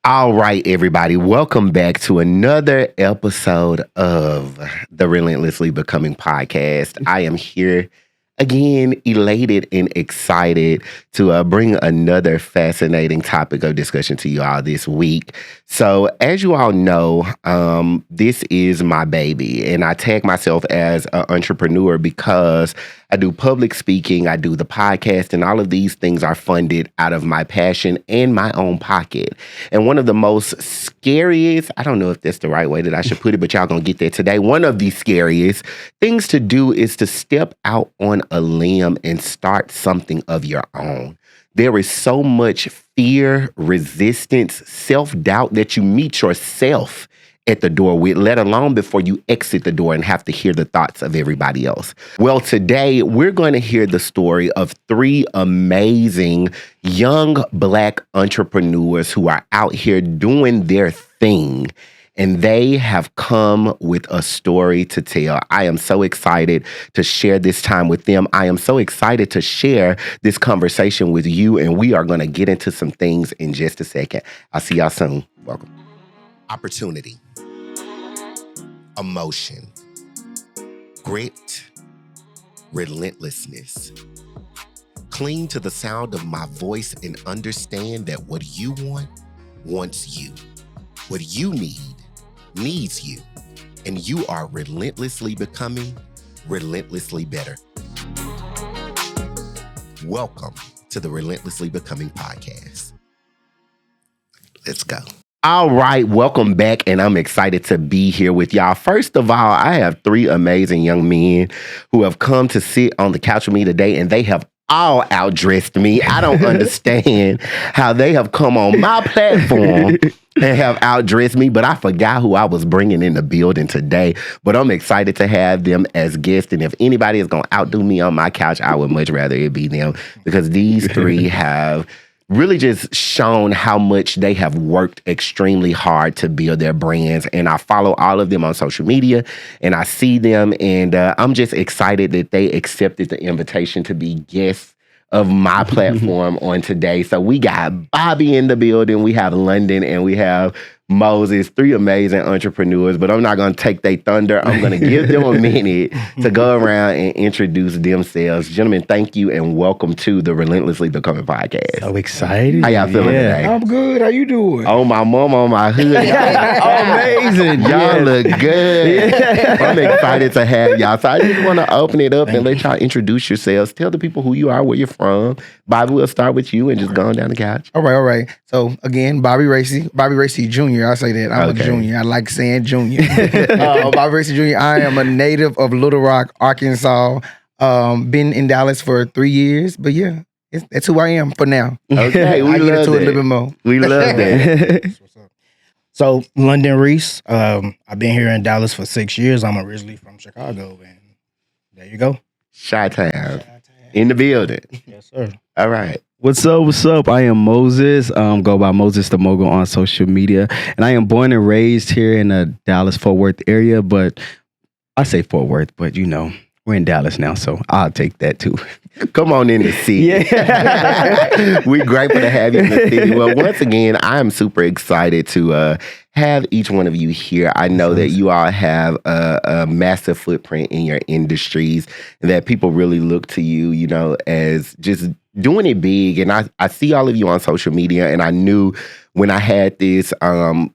All right, everybody, welcome back to another episode of the Relentlessly Becoming podcast. I am here again, elated and excited to bring another fascinating topic of discussion to you all this week. So, as you all know, this is my baby, and I tag myself as an entrepreneur because I do public speaking, I do the podcast, and all of these things are funded out of my passion and my own pocket. And one of the most scariest, I don't know if that's the right way that I should put it, but y'all gonna get there today. One of the scariest things to do is to step out on a limb and start something of your own. There is so much fear, resistance, self-doubt that you meet yourself at the door with, let alone before you exit the door and have to hear the thoughts of everybody else. Well, today we're going to hear the story of three amazing young Black entrepreneurs who are out here doing their thing. And they have come with a story to tell. I am so excited to share this time with them. I am so excited to share this conversation with you. And we are going to get into some things in just a second. I'll see y'all soon. Welcome. Opportunity, emotion, grit, relentlessness. Cling to the sound of my voice and understand that what you want wants you. What you need needs you. And you are relentlessly becoming relentlessly better. Welcome to the Relentlessly Becoming podcast. Let's go. All right, welcome back, and I'm excited to be here with y'all. First of all, I have three amazing young men who have come to sit on the couch with me today, and they have all outdressed me. I don't understand how they have come on my platform and have outdressed me, but I forgot who I was bringing in the building today. But I'm excited to have them as guests, and if anybody is going to outdo me on my couch, I would much rather it be them, because these three have really just shown how much they have worked extremely hard to build their brands. And I follow all of them on social media, and I see them, and I'm just excited that they accepted the invitation to be guests of my platform on today. So we got Bobby in the building, we have London, and we have Moses, three amazing entrepreneurs, but I'm not going to take their thunder. I'm going to give them a minute to go around and introduce themselves. Gentlemen, thank you and welcome to the Relentlessly Becoming podcast. So excited. How y'all feeling today? I'm good. How you doing? Oh, my mom on my hood. Amazing. Y'all look good. I'm excited to have y'all. So I just want to open it up and let y'all introduce yourselves. Tell the people who you are, where you're from. Bobby, we'll start with you and just go on down the couch. All right. So again, Bobby Racy Jr. I say that. I'm a junior. I like saying junior. Bobby Racy Jr. I am a native of Little Rock, Arkansas. Been in Dallas for 3 years, but yeah, that's who I am for now. Okay, we I love get into that. it a little bit more. We love that. So London Reese. I've been here in Dallas for 6 years. I'm originally from Chicago, and there you go. Chi-Town in the building. Yes, sir. All right. What's up? I am Moses. Go by Moses the Mogul on social media. And I am born and raised here in the Dallas-Fort Worth area, but I say Fort Worth, but you know, we're in Dallas now, so I'll take that too. Come on in the city. Yeah. We're grateful to have you in the city. Well, once again, I am super excited to have each one of you here. I know that you all have a massive footprint in your industries, and that people really look to you, you know, as just doing it big. And I see all of you on social media, and I knew when I had this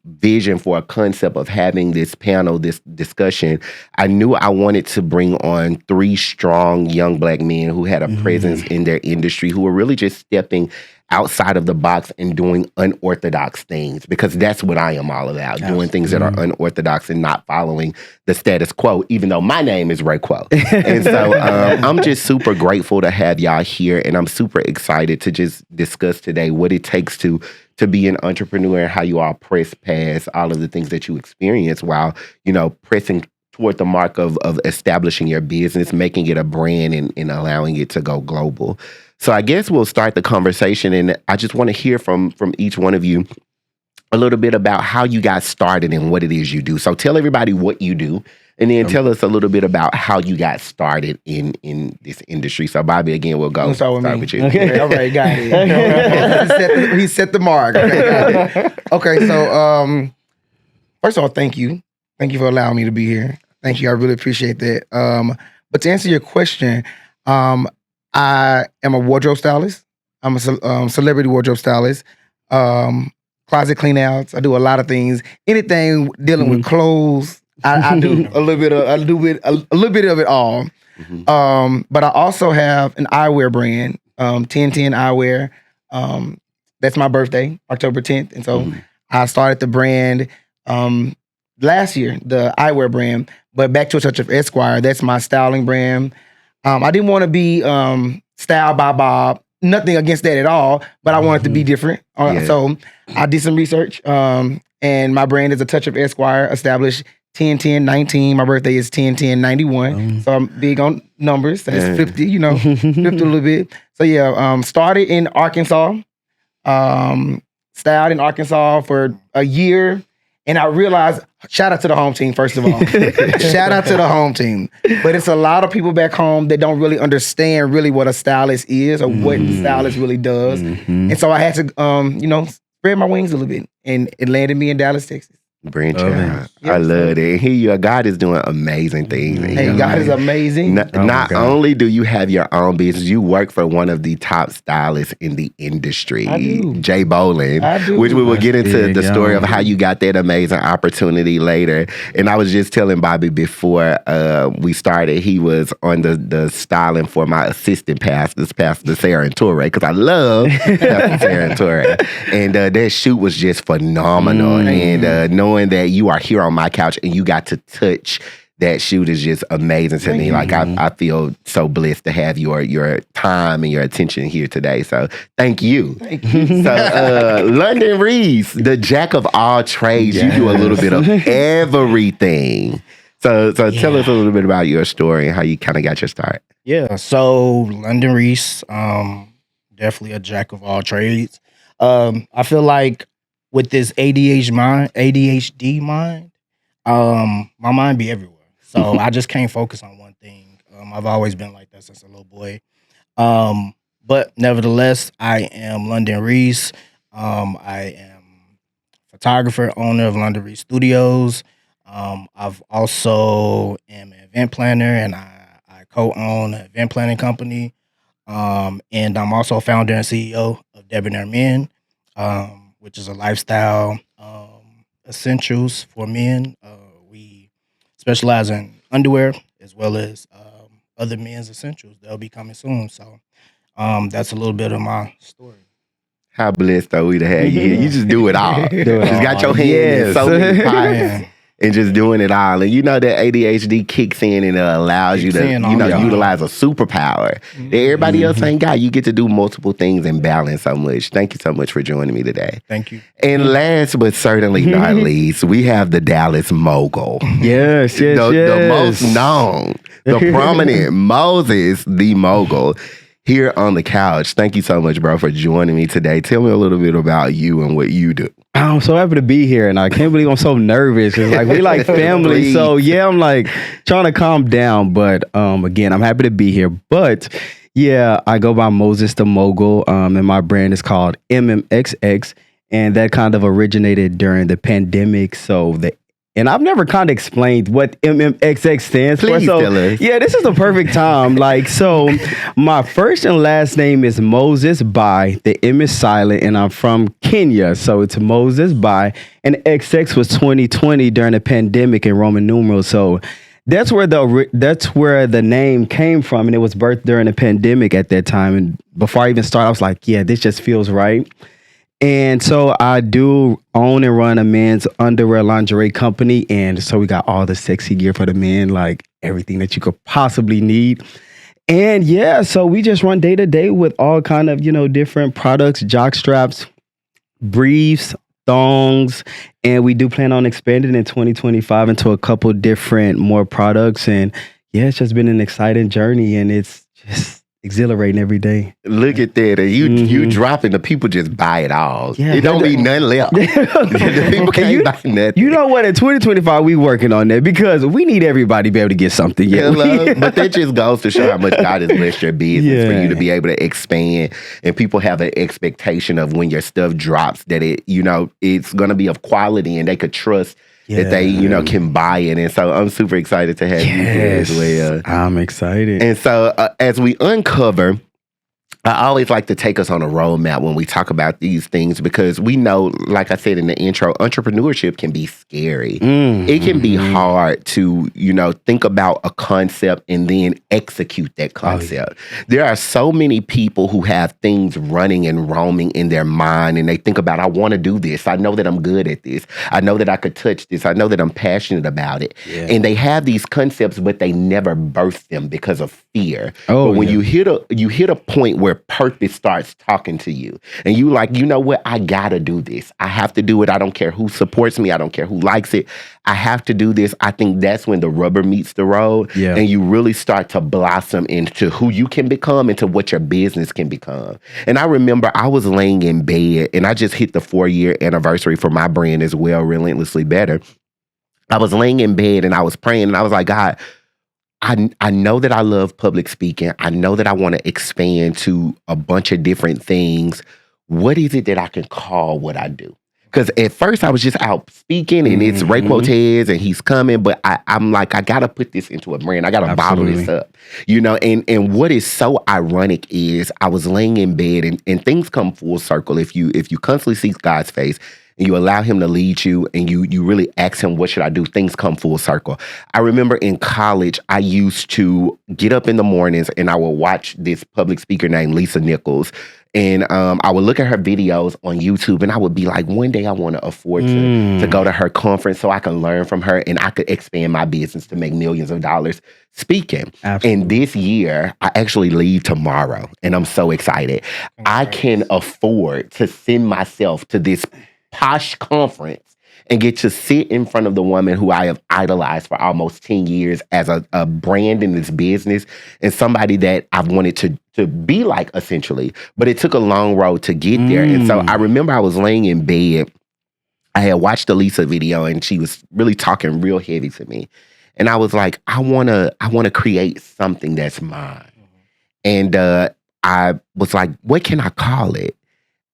vision for a concept of having this panel, this discussion, I knew I wanted to bring on three strong young Black men who had a presence in their industry, who were really just stepping outside of the box and doing unorthodox things, because that's what I am all about, doing things that are unorthodox and not following the status quo, even though my name is Ray Quo. And so I'm just super grateful to have y'all here, and I'm super excited to just discuss today what it takes to be an entrepreneur and how you all press past all of the things that you experience while, you know, pressing toward the mark of establishing your business, making it a brand, and allowing it to go global. So I guess we'll start the conversation, and I just want to hear from each one of you. a little bit about how you got started and what it is you do. So tell everybody what you do, and then tell us a little bit about how you got started in this industry. So Bobby, again, we'll go start with you. Okay, all right, got it. He set the mark. Okay, got it. Okay, so first of all, thank you. Thank you for allowing me to be here. Thank you. I really appreciate that. But to answer your question, I am a wardrobe stylist. I'm a celebrity wardrobe stylist. Closet clean outs. I do a lot of things. Anything dealing with clothes, I do a little bit of it all. But I also have an eyewear brand, 1010 Eyewear. That's my birthday, October 10th. And so I started the brand last year, the eyewear brand. But back to a touch of Esquire, that's my styling brand. I didn't want to be styled by Bob. Nothing against that at all, but I wanted to be different. So I did some research, and my brand is a touch of Esquire, established 10-10-19. My birthday is 10-10-91. So I'm big on numbers. That's 50, flipped a little bit. So started in Arkansas, styled in Arkansas for a year. And I realized, shout out to the home team, first of all. Shout out to the home team. But it's a lot of people back home that don't really understand really what a stylist is or what a stylist really does. And so I had to, spread my wings a little bit. And it landed me in Dallas, Texas. Branch out. I love it. Here you are. God is doing amazing things. Hey, God is amazing. Not only do you have your own business, you work for one of the top stylists in the industry, Jay Bolin, which we will get into the story of how you got that amazing opportunity later. And I was just telling Bobby before we started, he was on the styling for my assistant pastors, Pastor Sarah and Torre, because I love Pastor Sarah and Torre. And that shoot was just phenomenal. And knowing that you are here on my couch and you got to touch that shoot is just amazing to me. Like I feel so blessed to have your time and your attention here today. So thank you. Thank you. So London Reese, the jack of all trades, you do a little bit of everything. So tell us a little bit about your story and how you kind of got your start. Yeah. So London Reese, definitely a jack of all trades. I feel like with this ADHD mind, my mind be everywhere. So I just can't focus on one thing. I've always been like that since a little boy. But nevertheless, I am London Reese. I am photographer, owner of London Reese Studios. I've also am an event planner, and I co-own an event planning company. And I'm also founder and CEO of Debonair Men, which is a lifestyle essentials for men. We specialize in underwear as well as other men's essentials. They'll be coming soon. So that's a little bit of my story. How blessed are we to have you here? You just do it all. Just got your hands in so many pockets. And just doing it all. And you know that ADHD kicks in and allows you to, utilize a superpower that everybody else ain't got. You get to do multiple things and balance so much. Thank you so much for joining me today. Thank you. And last but certainly not least, we have the Dallas mogul. Yes. The most known, the prominent Moses, the mogul, here on the couch. Thank you so much, bro, for joining me today. Tell me a little bit about you and what you do. I'm so happy to be here, and I can't believe I'm so nervous. It's like we like family, so yeah, I'm like trying to calm down. But again, I'm happy to be here. But yeah, I go by Moses the Mogul, and my brand is called MMXX, and that kind of originated during the pandemic. And I've never kind of explained what MMXX stands for. So tell us. Yeah, this is the perfect time. My first and last name is Moses Mbai. The M is silent, and I'm from Kenya. So it's Moses Mbai. And XX was 2020 during the pandemic in Roman numerals. So that's where the name came from, and it was birthed during the pandemic at that time. And before I even started, I was like, yeah, this just feels right. And so I do own and run a men's underwear lingerie company. And so we got all the sexy gear for the men, like everything that you could possibly need. And yeah, so we just run day to day with all kind of, different products, jock straps, briefs, thongs. And we do plan on expanding in 2025 into a couple different more products. And yeah, it's just been an exciting journey, and it's just exhilarating every day. Look at that. And you dropping, the people just buy it all. Yeah, it don't be nothing left. The people can't buy nothing. You know what? In 2025, we working on that because we need everybody to be able to get something. Yeah, But that just goes to show how much God has blessed your business for you to be able to expand. And people have an expectation of when your stuff drops that it's going to be of quality and they could trust that they, can buy it. And so I'm super excited to have you here as well. I'm excited. And so as we uncover, I always like to take us on a roadmap when we talk about these things because we know, like I said in the intro, entrepreneurship can be scary. It can be hard to, think about a concept and then execute that concept. There are so many people who have things running and roaming in their mind and they think about, I want to do this. I know that I'm good at this. I know that I could touch this. I know that I'm passionate about it. Yeah. And they have these concepts, but they never birth them because of fear. But when you hit a point where purpose starts talking to you and you like, you know what, I gotta do this. I have to do it. I don't care who supports me. I don't care who likes it. I have to do this. I think that's when the rubber meets the road and you really start to blossom into who you can become, into what your business can become. And I remember I was laying in bed and I just hit the 4-year anniversary for my brand as well, Relentlessly Better. I was laying in bed and I was praying and I was like, God, I know that I love public speaking. I know that I want to expand to a bunch of different things. What is it that I can call what I do? Because at first I was just out speaking and it's Ray Cortez and he's coming, but I'm like, I got to put this into a brand. I got to bottle this up, and what is so ironic is I was laying in bed and things come full circle. If you constantly seek God's face, and you allow him to lead you and you really ask him, what should I do? Things come full circle. I remember in college, I used to get up in the mornings and I would watch this public speaker named Lisa Nichols. And I would look at her videos on YouTube and I would be like, one day I want to afford to go to her conference so I can learn from her and I could expand my business to make millions of dollars speaking. Absolutely. And this year, I actually leave tomorrow and I'm so excited. I can afford to send myself to this posh conference and get to sit in front of the woman who I have idolized for almost 10 years as a brand in this business and somebody that I've wanted to be like, essentially. But it took a long road to get there. And so I remember I was laying in bed. I had watched the Lisa video and she was really talking real heavy to me. And I was like, I wanna create something that's mine. And I was like, what can I call it?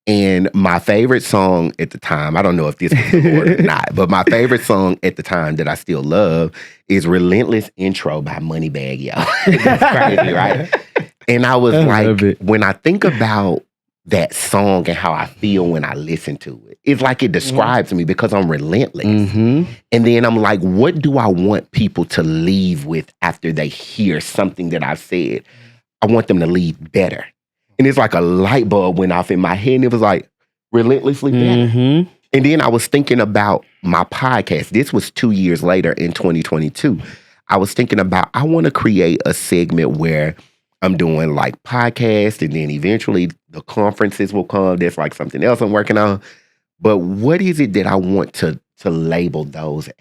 And my favorite song at the time, I don't know if this was the Lord or not, but my favorite song at the time that I still love is Relentless Intro by Moneybagg Yo. It's crazy, right? And I was like, when I think about that song and how I feel when I listen to it, it's like it describes me because I'm relentless. And then I'm like, what do I want people to leave with after they hear something that I've said? I want them to leave better. And it's like a light bulb went off in my head and it was like, relentlessly better. And then I was thinking about my podcast. This was 2 years later in 2022. I was thinking about, I want to create a segment where I'm doing like podcasts and then eventually the conferences will come. There's like something else I'm working on. But what is it that I want to label those as?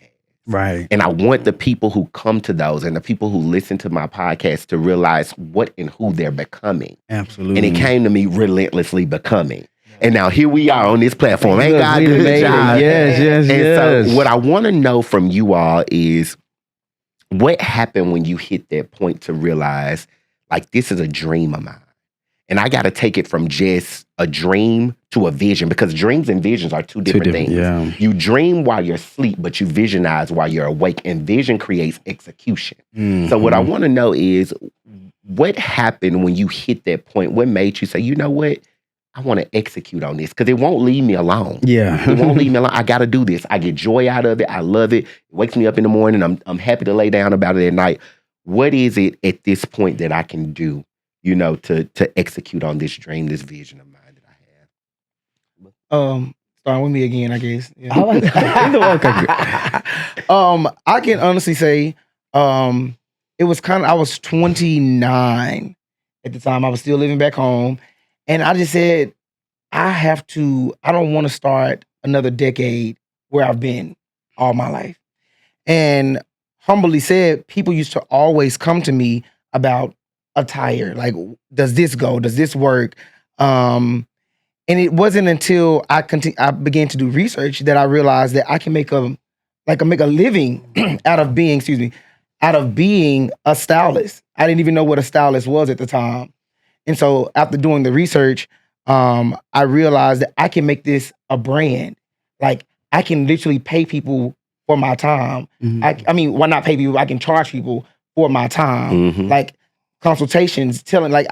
Right. And I want the people who come to those and the people who listen to my podcast to realize what and who they're becoming. Absolutely. And it came to me, Relentlessly Becoming. And now here we are on this platform. Ain't God good job? Yes. So what I want to know from you all is what happened when you hit that point to realize, like, this is a dream of mine. And I got to take it from just a dream to a vision, because dreams and visions are two different things. Yeah. You dream while you're asleep, but you visionize while you're awake, and vision creates execution. So what I want to know is what happened when you hit that point? What made you say, you know what? I want to execute on this, because it won't leave me alone. Yeah. It won't leave me alone. I got to do this. I get joy out of it. I love it. It wakes me up in the morning. I'm happy to lay down about it at night. What is it at this point that I can do, you know, to execute on this dream, this vision of mine that I have? Starting with me again, I guess. Yeah. I can honestly say, it was I was 29 at the time. I was still living back home. And I just said, I don't want to start another decade where I've been all my life. And humbly said, people used to always come to me about attire. Like, does this go? Does this work? And it wasn't until I began to do research that I realized that I can make a living out of being a stylist. I didn't even know what a stylist was at the time. And so after doing the research, I realized that I can make this a brand. Like, I can literally pay people for my time. I mean, why not pay people? I can charge people for my time. Like, consultations, telling, like,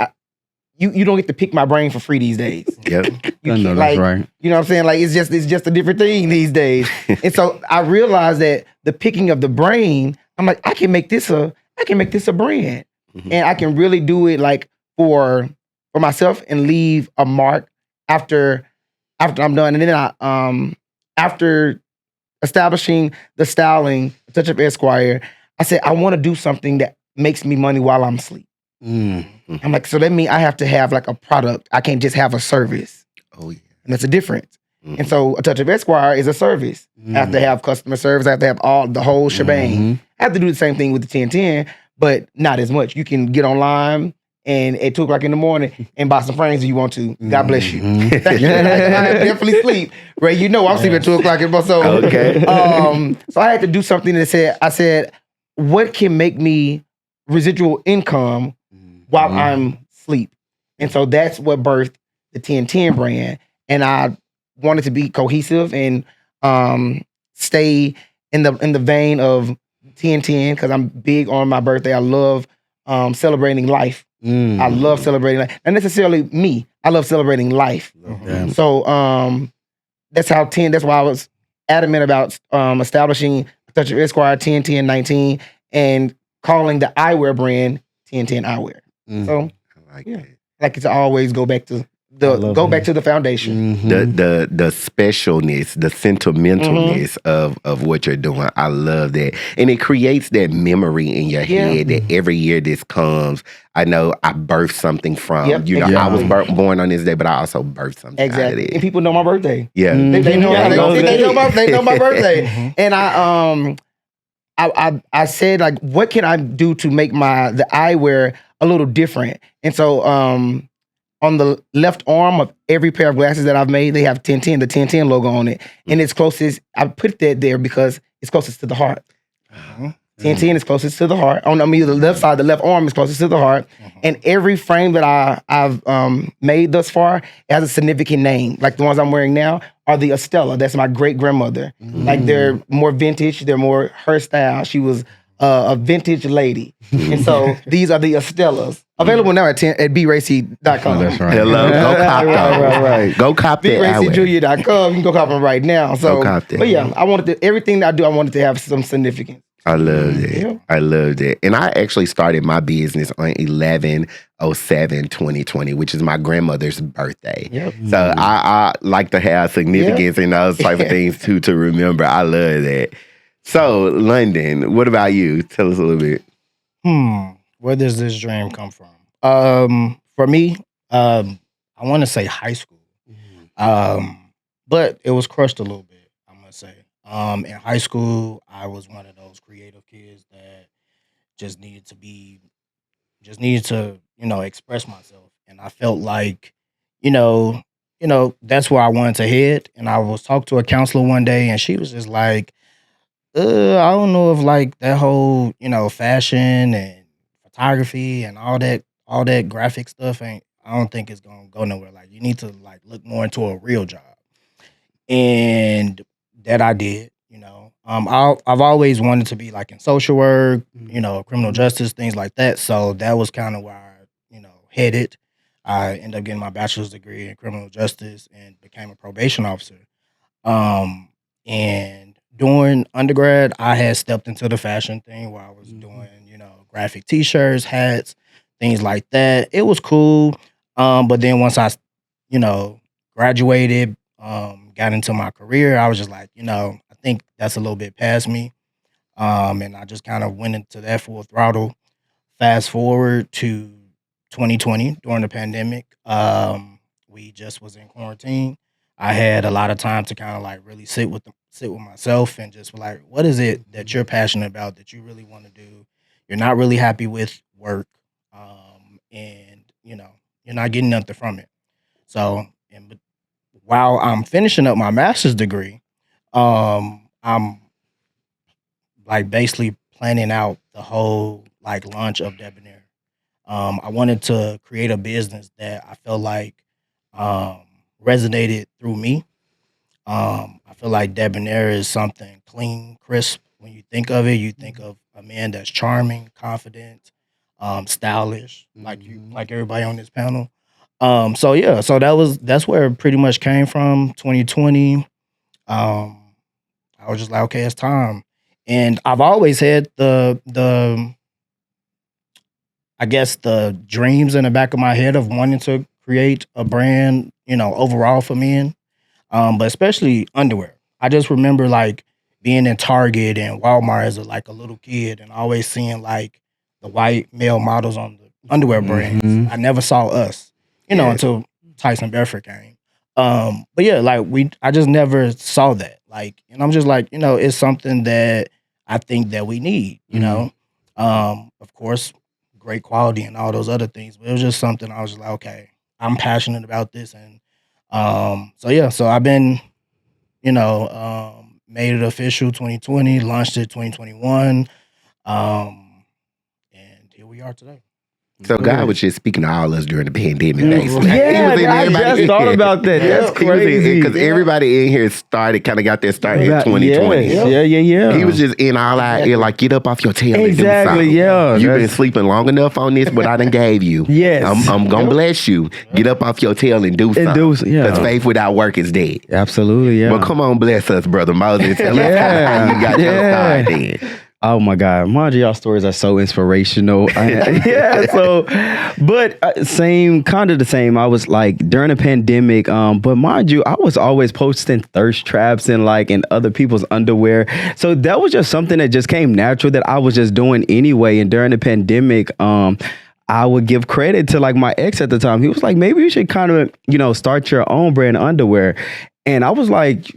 you don't get to pick my brain for free these days. Yep. I know that's right. You know what I'm saying? Like, it's just a different thing these days. And so I realized that the picking of the brain, I'm like, I can make this a brand. And I can really do it, like, for myself, and leave a mark after I'm done. And then after establishing the styling, Touch Up Esquire, I said, I want to do something that makes me money while I'm asleep. I'm like, so that means I have to have, like, a product. I can't just have a service. Oh, yeah. And that's a difference. And so a Touch of Esquire is a service. I have to have customer service. I have to have the whole shebang. I have to do the same thing with the 1010, but not as much. You can get online and at 2 o'clock in the morning and buy some frames if you want to. God bless you. I definitely sleep. Right? You know I'm sleeping at 2 o'clock in my soul. Okay. So I had to do something that I said, what can make me residual income while I'm asleep? And so that's what birthed the 1010 brand. And I wanted to be cohesive and stay in the vein of 1010, because I'm big on my birthday. I love celebrating life. I love celebrating life. Not necessarily me. I love celebrating life. So that's why I was adamant about establishing Touch of Esquire 101019 and calling the eyewear brand 1010 Eyewear. So I like that. like, it's always go back to the foundation. The specialness, the sentimentalness of what you're doing. I love that. And it creates that memory in your head that every year this comes, I know I birthed something from. I was born on this day, but I also birthed something out of it. And people know my birthday. Yeah. They know my birthday. And I said, like, what can I do to make the eyewear a little different? And so on the left arm of every pair of glasses that I've made, they have the 1010 logo on it. And it's closest, I put that there because it's closest to the heart. 1010 is closest to the heart. On the left side, the left arm is closest to the heart. And every frame that I've made thus far, it has a significant name. Like the ones I'm wearing now are the Estella. That's my great grandmother. Like, they're more vintage. They're more her style. She was a vintage lady. And so these are the Estellas. Available now at bracy.com. That's right. Hello. Go cop them. Right. Go cop that eyewear. bracyjr.com. You can go cop them right now. So, Go cop that. but yeah, everything that I do, I wanted to have some significance. I love that. Yeah. I love that. And I actually started my business on 11/07/2020, which is my grandmother's birthday. Yep. So I like to have significance in those type of things too, to remember. I love that. So, London, what about you? Tell us a little bit. Where does this dream come from? For me, I want to say high school. But it was crushed a little bit, I must say. In high school, I was one of those creative kids that just needed to, express myself. And I felt like, that's where I wanted to head. And I was talking to a counselor one day, and she was just like, I don't know if, like, that whole, fashion and photography and all that graphic stuff I don't think it's gonna go nowhere. Like, you need to, like, look more into a real job. And that I did, I've always wanted to be, like, in social work, criminal justice, things like that. So that was kind of where I, headed. I ended up getting my bachelor's degree in criminal justice and became a probation officer. And during undergrad, I had stepped into the fashion thing where I was doing, graphic t-shirts, hats, things like that. It was cool. But then once I, graduated, got into my career, I was just like, I think that's a little bit past me. And I just kind of went into that full throttle. Fast forward to 2020 during the pandemic. We just was in quarantine. I had a lot of time to kind of, like, really sit with myself and just be like, what is it that you're passionate about, that you really want to do? You're not really happy with work. and you're not getting nothing from it. So, but while I'm finishing up my master's degree, I'm like basically planning out the whole like launch of Debonair. I wanted to create a business that I felt like um, resonated through me. I feel like Debonair is something clean, crisp. When you think of it, you think of a man that's charming, confident, stylish, like everybody on this panel. So yeah, so that's where it pretty much came from. 2020. I was just like, okay, it's time. And I've always had the I guess the dreams in the back of my head of wanting to create a brand, overall for men. But especially underwear. I just remember like being in Target and Walmart as a little kid and always seeing like the white male models on the underwear brands. Mhm. I never saw us, until Tyson Bedford came. But yeah, I just never saw that. And I'm just like, it's something that I think that we need, Of course, great quality and all those other things. But it was just something I was just like, okay, I'm passionate about this. And so I've been, made it official 2020, launched it 2021. And here we are today. So God was just speaking to all us during the pandemic, basically. Yeah, I just thought about that. That's crazy. Because everybody in here kind of got their start in 2020. Yes. Yeah. He was just in all out here, like, get up off your tail and do Exactly, something. yeah. You've been sleeping long enough on this, but I done gave you. Yes. I'm going to bless you. Get up off your tail and do something. Because faith without work is dead. Absolutely, yeah. Well, come on, bless us, Brother Moses. Tell us how you got your start then. Oh my God, mind you, y'all stories are so inspirational. But same, kind of the same. I was like during the pandemic, but mind you, I was always posting thirst traps and in other people's underwear. So that was just something that just came natural that I was just doing anyway. And during the pandemic, I would give credit to my ex at the time. He was like, maybe you should kind of, start your own brand of underwear. And I was like,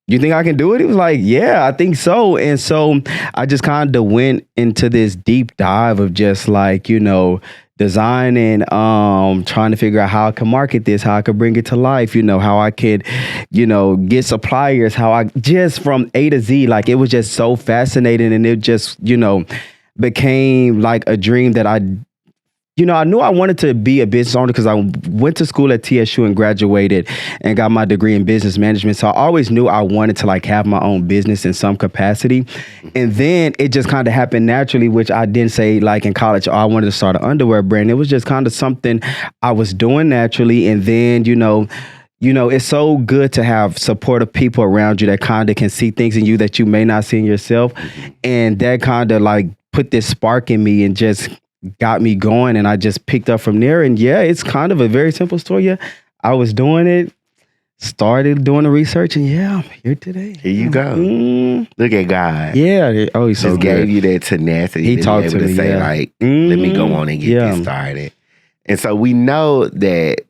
you think I can do it? He was like, yeah, I think so. And so I just kind of went into this deep dive of just designing, trying to figure out how I can market this, how I could bring it to life, how I could, get suppliers, how I just from A to Z, it was just so fascinating. And it just, became like a dream that I knew I wanted to be a business owner because I went to school at TSU and graduated and got my degree in business management. So I always knew I wanted to have my own business in some capacity. And then it just kind of happened naturally, which I didn't say in college, I wanted to start an underwear brand. It was just kind of something I was doing naturally. And then, it's so good to have supportive people around you that kind of can see things in you that you may not see in yourself. And that kind of put this spark in me and just got me going, and I just picked up from there. And yeah, it's kind of a very simple story. Yeah, I was doing it, started doing the research, and yeah, I'm here today. Here you go. Look at God. Yeah. Oh, he's so just good. Gave you that tenacity. He talked to me. Say let me go on and get this started. And so we know that,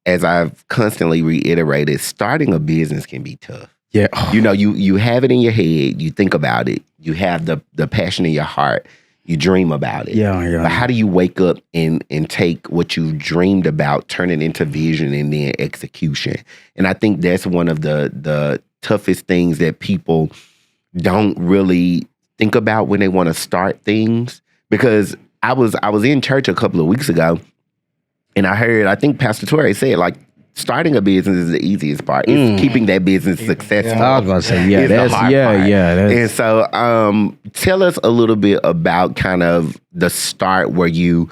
as I've constantly reiterated, starting a business can be tough. Yeah. You have it in your head. You think about it. You have the passion in your heart. You dream about it. Yeah. But how do you wake up and take what you dreamed about, turn it into vision and then execution? And I think that's one of the toughest things that people don't really think about when they want to start things. Because I was in church a couple of weeks ago, and I think Pastor Torre said, starting a business is the easiest part. It's keeping that business successful. I was about to say, that's the hard part. And so tell us a little bit about kind of the start where you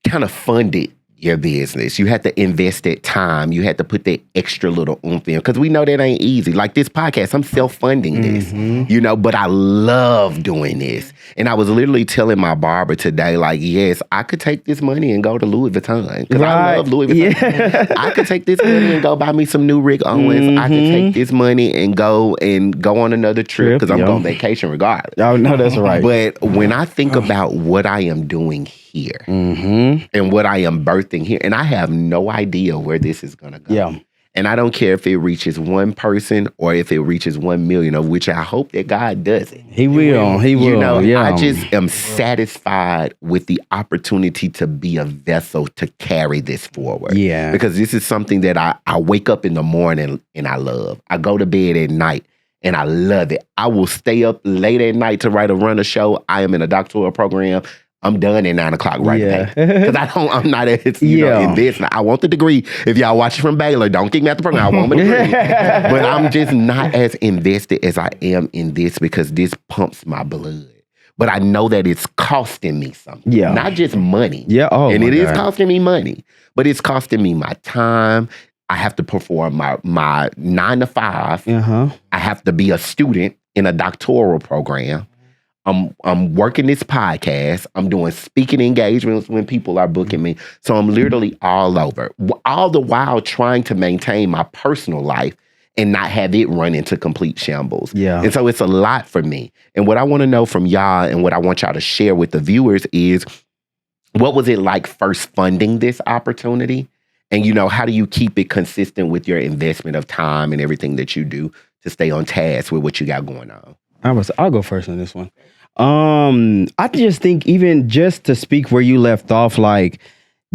kind of funded your business. You had to invest that time. You had to put that extra little oomph in, because we know that ain't easy. Like this podcast, I'm self-funding this, but I love doing this. And I was literally telling my barber today, yes, I could take this money and go to Louis Vuitton, because I love Louis Vuitton. Yeah. I could take this money and go buy me some new Rick Owens. I could take this money and go on another trip, because I'm going on vacation regardless. Oh, no, that's right. But when I think about what I am doing here and what I am birthing here, and I have no idea where this is going to go. Yeah. And I don't care if it reaches one person or if it reaches 1 million, of which I hope that God does it. He will. He will. You know, yeah. I just am satisfied with the opportunity to be a vessel to carry this forward. Yeah. Because this is something that I wake up in the morning and I love. I go to bed at night and I love it. I will stay up late at night to run a show. I am in a doctoral program. I'm done at 9 o'clock right now. Because I'm not in this. I want the degree. If y'all watching from Baylor, don't kick me out the program. I want my degree. But I'm just not as invested as I am in this because this pumps my blood. But I know that it's costing me something. Yeah. Not just money. Yeah. Oh, and it God. is costing me money. But it's costing me my time. I have to perform my 9 to 5. Uh-huh. I have to be a student in a doctoral program. I'm working this podcast. I'm doing speaking engagements when people are booking me. So I'm literally all over. All the while trying to maintain my personal life and not have it run into complete shambles. Yeah. And so it's a lot for me. And what I want to know from y'all and what I want y'all to share with the viewers is, what was it like first funding this opportunity? And, you know, how do you keep it consistent with your investment of time and everything that you do to stay on task with what you got going on? I'll go first on this one. I just think, even just to speak where you left off, like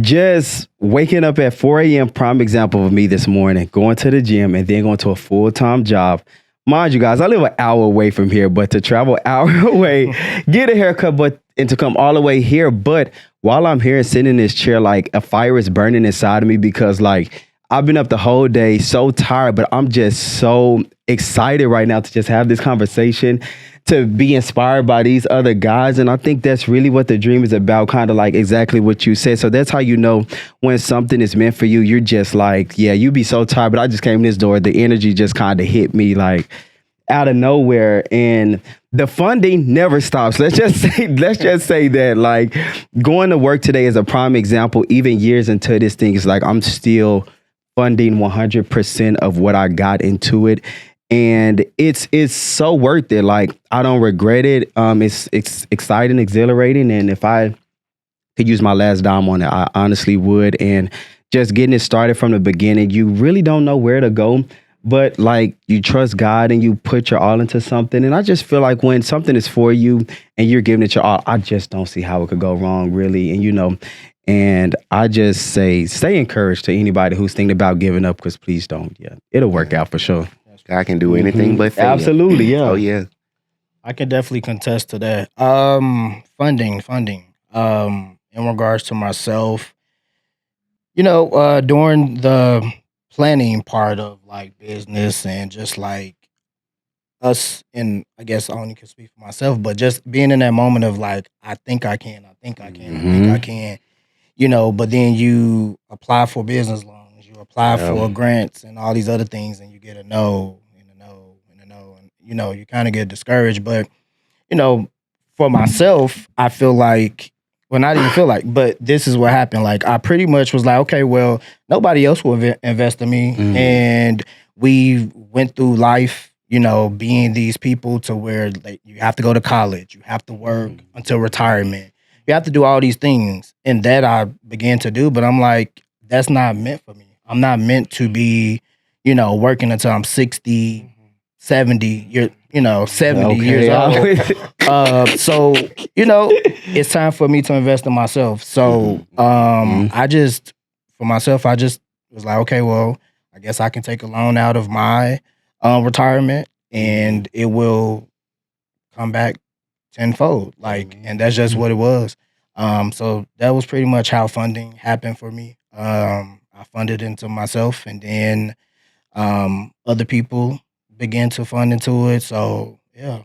just waking up at 4 a.m., prime example of me this morning, going to the gym and then going to a full-time job. Mind you guys, I live an hour away from here, but to travel an hour away, get a haircut, and to come all the way here. But while I'm here sitting in this chair, like a fire is burning inside of me because like I've been up the whole day so tired, but I'm just so excited right now to just have this conversation, to be inspired by these other guys. And I think that's really what the dream is about, kind of like exactly what you said. So that's how you know when something is meant for you. You're just like, yeah, you be so tired, but I just came in this door. The energy just kind of hit me like out of nowhere. And the funding never stops. Let's just say that, like, going to work today is a prime example. Even years into this thing, it's like I'm still funding 100% of what I got into it. And it's so worth it. Like, I don't regret it. It's exciting, exhilarating. And if I could use my last dime on it, I honestly would. And just getting it started from the beginning, you really don't know where to go. But like, you trust God and you put your all into something. And I just feel like when something is for you and you're giving it your all, I just don't see how it could go wrong, really. And, you know, and I just say, stay encouraged to anybody who's thinking about giving up, because please don't. Yeah, it'll work out for sure. God can do anything but fail. Absolutely, yeah. Oh, yeah. I can definitely contest to that. Funding. In regards to myself, you know, during the planning part of like business and just like us, and I guess I only can speak for myself, but just being in that moment of like, I think I can, you know, but then you apply for business loans, you apply for grants and all these other things, and you get a no and a no and a no, and you know, you kind of get discouraged. But you know, for myself, I feel like, well, not even feel like, but this is what happened. Like, I pretty much was like, okay, well, nobody else will invest in me, and we went through life, you know, being these people to where like, you have to go to college, you have to work until retirement. You have to do all these things, and that I began to do, but I'm like, that's not meant for me. I'm not meant to be, you know, working until I'm 60, 70, 70 years old. So, you know, it's time for me to invest in myself. So, I just was like, okay, well, I guess I can take a loan out of my retirement, and it will come back tenfold. Like, and that's just what it was. So that was pretty much how funding happened for me. I funded into myself, and then other people began to fund into it. So yeah,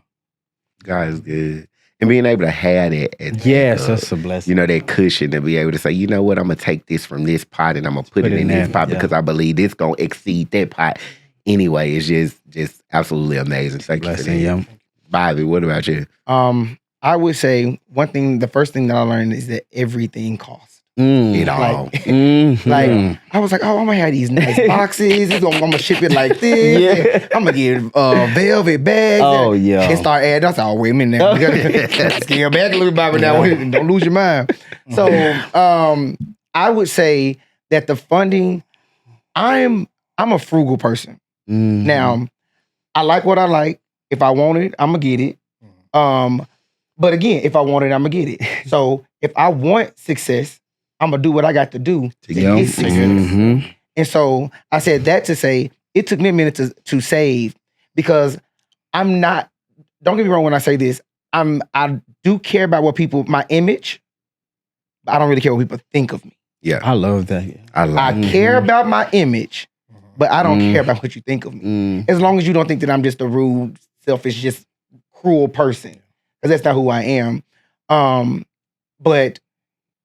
God is good. And being able to have that, and yes, that's a blessing. You know, that cushion to be able to say, you know what, I'm gonna take this from this pot and I'm gonna put it in this pot because I believe this gonna exceed that pot. Anyway, it's just absolutely amazing. Thank you for that. Yeah. Bobby, what about you? I would say the first thing that I learned is that everything costs. It all. Like, I was like, oh, I'm gonna have these nice boxes. I'm gonna ship it like this. I'm gonna get velvet bags. Oh, yeah. And start adding. That's all. Wait a minute now. Scale back a little bit with that one. Don't lose your mind. So, I would say that the funding, I I'm a frugal person. Mhm. Now, I like what I like. If I want it, I'm gonna get it. But again, if I want it, I'm gonna get it. So if I want success, I'm gonna do what I got to do to Yep. get success. Mhm. And so I said that to say it took me a minute to save because I'm not. Don't get me wrong when I say this. I do care about what people, my image, but I don't really care what people think of me. Yeah, I love that. I care about my image, but I don't care about what you think of me. Mm. As long as you don't think that I'm just a rude, selfish, just cruel person, because that's not who I am. But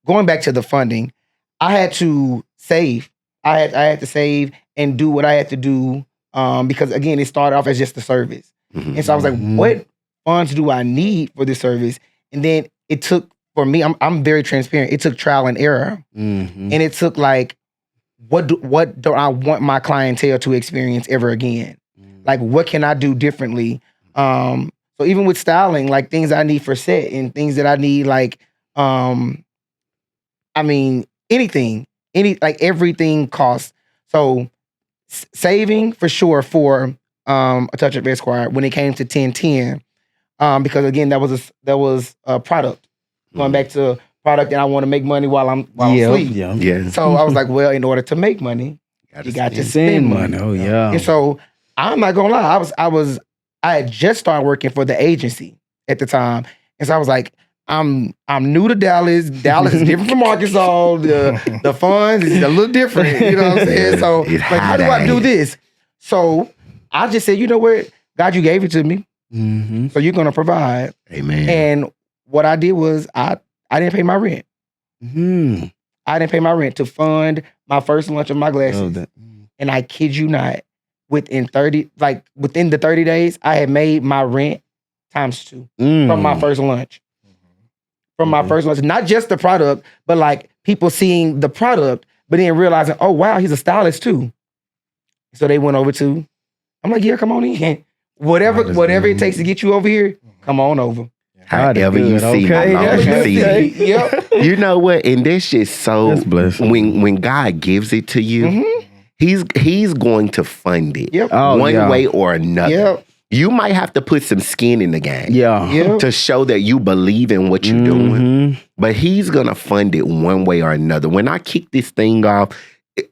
going back to the funding, I had to save. I had to save and do what I had to do because again, it started off as just a service, Mhm. and so I was like, what funds do I need for this service? And then it took for me. I'm very transparent. It took trial and error, Mhm. and it took like, what do I want my clientele to experience ever again? Like, what can I do differently? So even with styling, like things I need for set and things that I need, like, I mean, like everything costs. So saving for sure for a touch of Esquire when it came to 1010, because again, that was a product. Going back to product, and I want to make money while I'm asleep. Yeah. So I was like, well, in order to make money, you got to spend money. Oh yeah. And so I'm not gonna lie, I had just started working for the agency at the time, and so I was like, I'm new to Dallas. Dallas is different from Arkansas. The funds is a little different. You know what I'm saying? So It's like, how do I do this? So I just said, you know what, God, you gave it to me, Mm-hmm. so you're gonna provide. Amen. And what I did was I didn't pay my rent. Mm-hmm. I didn't pay my rent to fund my first lunch of my glasses. And I kid you not, within the 30 days, I had made my rent times 2 from my first lunch. From my first lunch, not just the product, but like people seeing the product, but then realizing, oh wow, he's a stylist too. So they went over to. I'm like, yeah, come on in. Whatever it takes to get you over here, come on over. However you see, Okay. how long you see Okay. it. Yep. You know what? And that's just so That's blessed. when God gives it to you, Mhm. he's going to fund it Yep. Oh, one yeah. way or another. Yep. You might have to put some skin in the game. Yeah. Yep. To show that you believe in what you're doing. Mhm. But he's gonna fund it one way or another. When I kicked this thing off,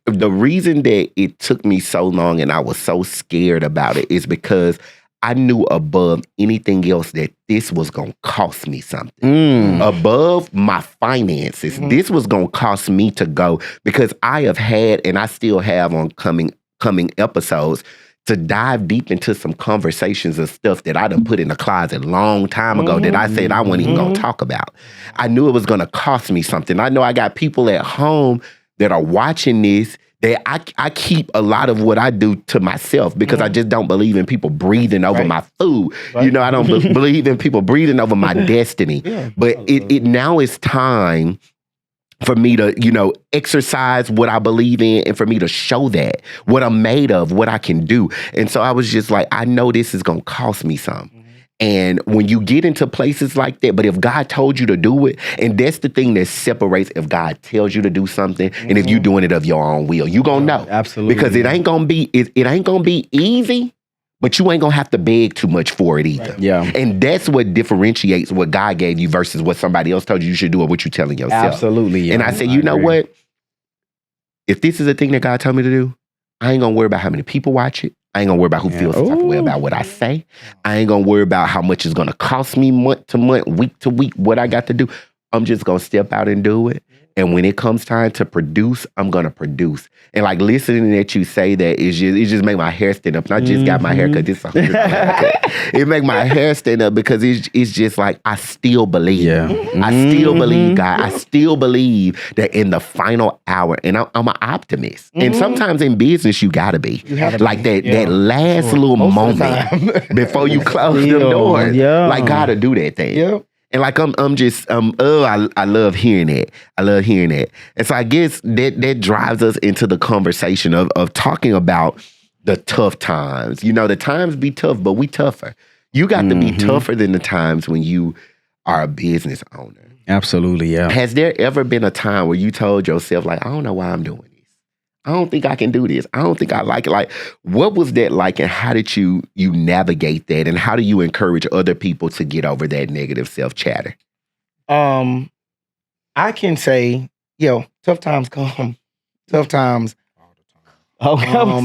the reason that it took me so long and I was so scared about it is because I knew above anything else that this was gonna cost me something. Above my finances, this was gonna cost me to go, because I have had, and I still have on coming episodes, to dive deep into some conversations of stuff that I done put in the closet a long time ago that I said I wasn't even gonna talk about. I knew it was gonna cost me something. I know I got people at home that are watching this that I keep a lot of what I do to myself because I just don't believe in people breathing over my food. You know, I don't believe in people breathing over my destiny. But it now is time for me to, exercise what I believe in and for me to show that, what I'm made of, what I can do. And so I was just like, I know this is going to cost me some. And when you get into places like that, but if God told you to do it, and that's the thing that separates if God tells you to do something and if you're doing it of your own will, you going to know. Absolutely. Because it ain't going to be, it ain't going to be easy, but you ain't going to have to beg too much for it either. Yeah. And that's what differentiates what God gave you versus what somebody else told you should do or what you're telling yourself. Absolutely. Yeah. And I said, you know agree. what? If this is a thing that God told me to do, I ain't going to worry about how many people watch it. I ain't going to worry about who feels the type of way about what I say. I ain't going to worry about how much it's going to cost me month to month, week to week, what I got to do. I'm just going to step out and do it. And when it comes time to produce, I'm going to produce. And like listening that you say that, it just make my hair stand up. And I just got my hair cut. This it make my hair stand up because it's just like, I still believe. Yeah. I still believe, God. I still believe that in the final hour, and I'm an optimist. And sometimes in business, you got to be. You have to like be. that last little Most of the moment time. before you close the Still, door. yeah. Like God to do that thing. Yep. And like I'm just I love hearing that. I love hearing that. And so I guess that drives us into the conversation of talking about the tough times. The times be tough, but we tougher. You got to be tougher than the times when you are a business owner. Absolutely. Yeah. Has there ever been a time where you told yourself, like, I don't know why I'm doing this. I don't think I can do this. I don't think I like it. Like, what was that like, and how did you navigate that, and how do you encourage other people to get over that negative self chatter? I can say, tough times come, tough times. Oh,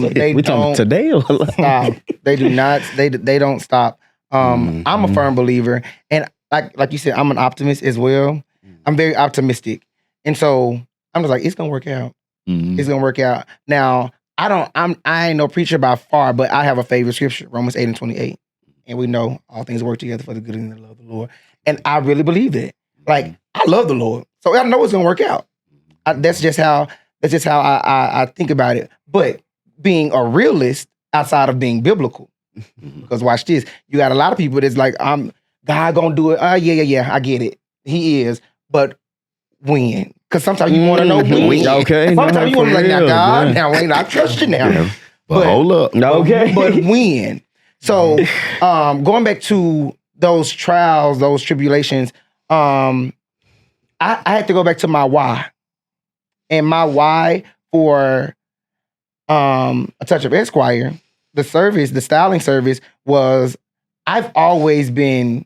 They we talking don't today or stop. They do not. They don't stop. I'm a firm believer, and like you said, I'm an optimist as well. I'm very optimistic, and so I'm just like, it's gonna work out. It's gonna work out. Now, I ain't no preacher by far, but I have a favorite scripture, Romans 8:28. And we know all things work together for the good and the love of the Lord. And I really believe that. Like, I love the Lord. So I know it's gonna work out. That's just how I think about it. But being a realist outside of being biblical. Because watch this. You got a lot of people that's like, God gonna do it. Yeah, I get it. He is. But when? Because sometimes you want to know when. Okay. Sometimes you want to be like, now God, now wait, I trust you now. Yeah. But hold up. Okay. But when? So going back to those trials, those tribulations, I had to go back to my why. And my why for a touch of Esquire, the styling service was, I've always been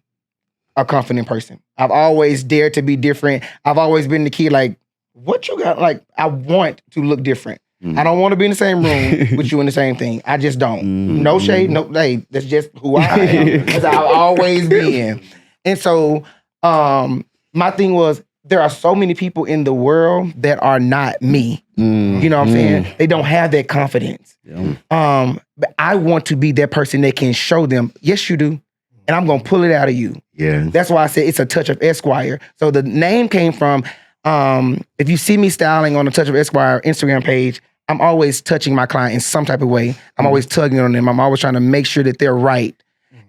a confident person. I've always dared to be different. I've always been the kid like, what you got? Like, I want to look different. I don't want to be in the same room with you in the same thing. I just don't. No shade, no, hey, that's just who I am. That's how I've always been. And so my thing was, there are so many people in the world that are not me. You know what I'm saying? They don't have that confidence. But I want to be that person that can show them, yes, you do. And I'm gonna pull it out of you. Yeah. That's why I said it's a touch of Esquire. So the name came from, if you see me styling on the Touch of Esquire Instagram page, I'm always touching my client in some type of way. I'm always tugging on them. I'm always trying to make sure that they're right.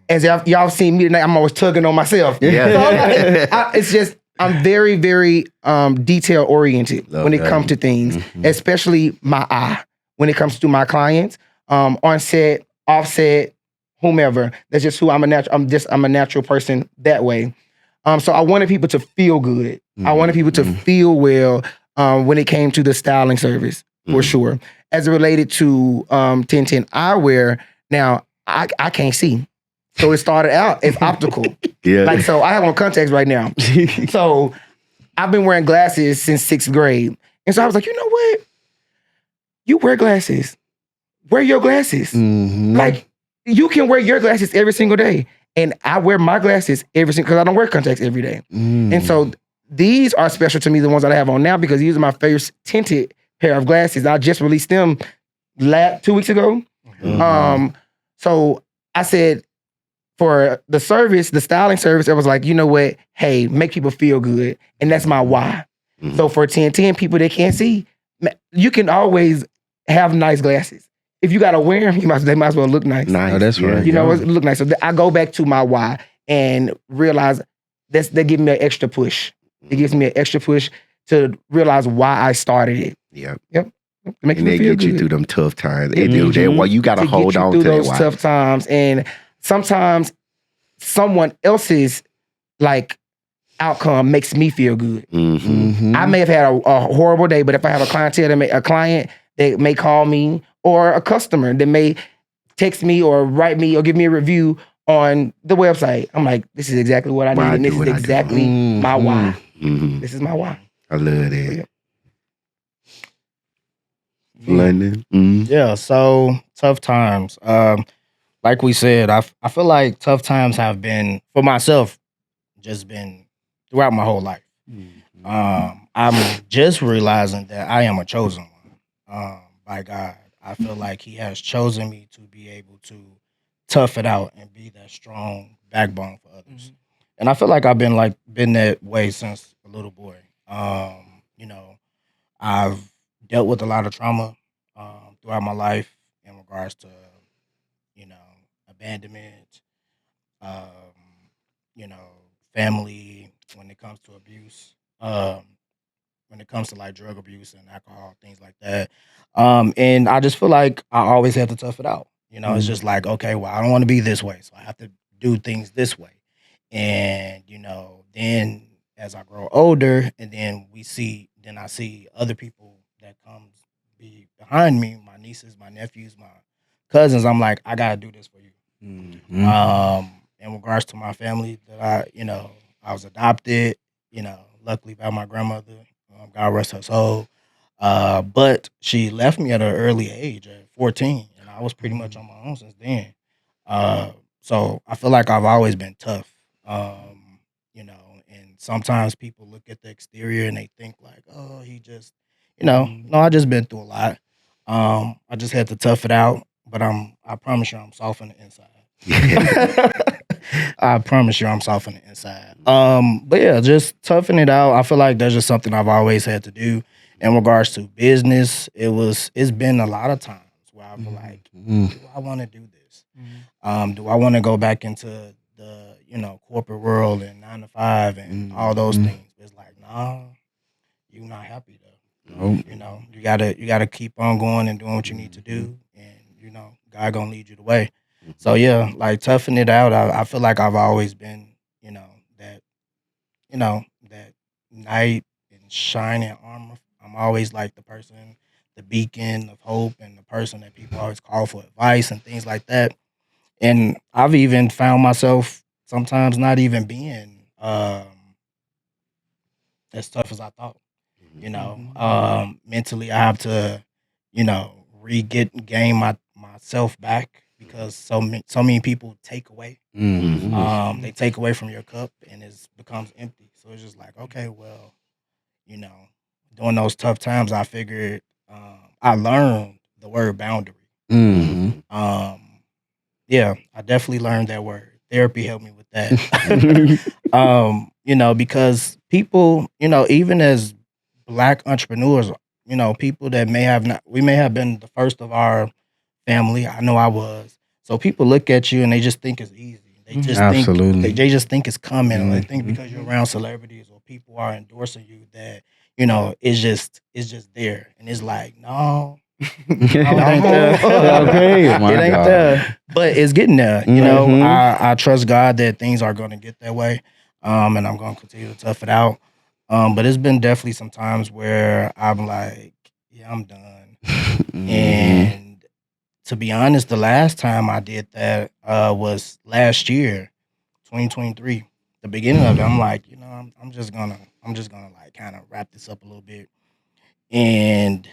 As y'all seen me tonight, I'm always tugging on myself. Yeah. So it's just, I'm very, very detail oriented when it comes to things, especially my eye. When it comes to my clients, on set, off set, whomever. That's just who I'm a natural person that way. So I wanted people to feel good. I wanted people to feel well when it came to the styling service, for sure. As it related to 1010 eyewear, now I can't see. So it started out as optical. Yeah. Like, so I have on contacts right now. So I've been wearing glasses since 6th grade. And so I was like, you know what? You wear glasses. Wear your glasses. Like, you can wear your glasses every single day. And I wear my glasses every single, because I don't wear contacts every day. And so these are special to me, the ones that I have on now, because these are my favorite tinted pair of glasses. I just released them 2 weeks ago. So I said, for the service, the styling service, I was like, you know what? Hey, make people feel good. And that's my why. So for 1010 people that can't see, you can always have nice glasses. If you gotta wear them, they might as well look nice. Nice. Oh, that's right. You know, it look nice. So I go back to my why and realize they give me an extra push. It gives me an extra push to realize why I started it. Yep. Make And they feel get you good. through them tough times. They do that. Well, you got to hold on to those that. tough times. And sometimes someone else's like outcome makes me feel good. I may have had a horrible day, but if I have a client that may call me, or a customer that may text me or write me or give me a review on the website, I'm like, this is exactly what I need, and this is exactly my why. This is my why. I love that. Yeah. London. Yeah, so tough times. Like we said, I feel like tough times have been, for myself, just been throughout my whole life. I'm just realizing that I am a chosen one by God. I feel like He has chosen me to be able to tough it out and be that strong backbone for others. And I feel like I've been that way since a little boy. You know, I've dealt with a lot of trauma throughout my life in regards to, you know, abandonment, you know, family, when it comes to abuse, when it comes to like drug abuse and alcohol, things like that. And I just feel like I always have to tough it out. You know, it's just like, okay, well, I don't want to be this way, so I have to do things this way. And, you know, then as I grow older, and then I see other people that comes be behind me, my nieces, my nephews, my cousins, I'm like, I gotta do this for you. In regards to my family, that I was adopted, luckily by my grandmother. God rest her soul. But she left me at an early age, at 14, and I was pretty much on my own since then. So I feel like I've always been tough. And sometimes people look at the exterior and they think like, oh, he just, no, I just been through a lot. I just had to tough it out, but I promise you, I'm soft on the inside. I promise you, I'm soft on the inside. But yeah, just toughing it out. I feel like that's just something I've always had to do. In regards to business, it's been a lot of times where I feel like, do I want to do this? Do I want to go back into the corporate world and 9 to 5 and all those things? It's like, nah, you're not happy though. You gotta keep on going and doing what you need to do, and God gonna lead you the way. So yeah, like toughing it out. I feel like I've always been, that knight in shining armor. I'm always like the person, the beacon of hope, and the person that people always call for advice and things like that. And I've even found myself sometimes not even being as tough as I thought. Mentally, I have to, gain myself back because so many people take away. They take away from your cup and it becomes empty. So it's just like, okay, well, during those tough times, I figured I learned the word boundary. Yeah, I definitely learned that word. Therapy helped me with that. Because people, even as Black entrepreneurs, people that we may have been the first of our family. I know I was. So people look at you and they just think it's easy. They just Absolutely. they just think it's coming. Or they think because you're around celebrities or people are endorsing you that it's just there. And it's like, no. It ain't there. Okay, It ain't there, but it's getting there. I trust God that things are going to get that way, and I'm going to continue to tough it out. But it's been definitely some times where I'm like, yeah, I'm done. And to be honest, the last time I did that was last year, 2023. The beginning of it, I'm like, I'm just gonna like kind of wrap this up a little bit, and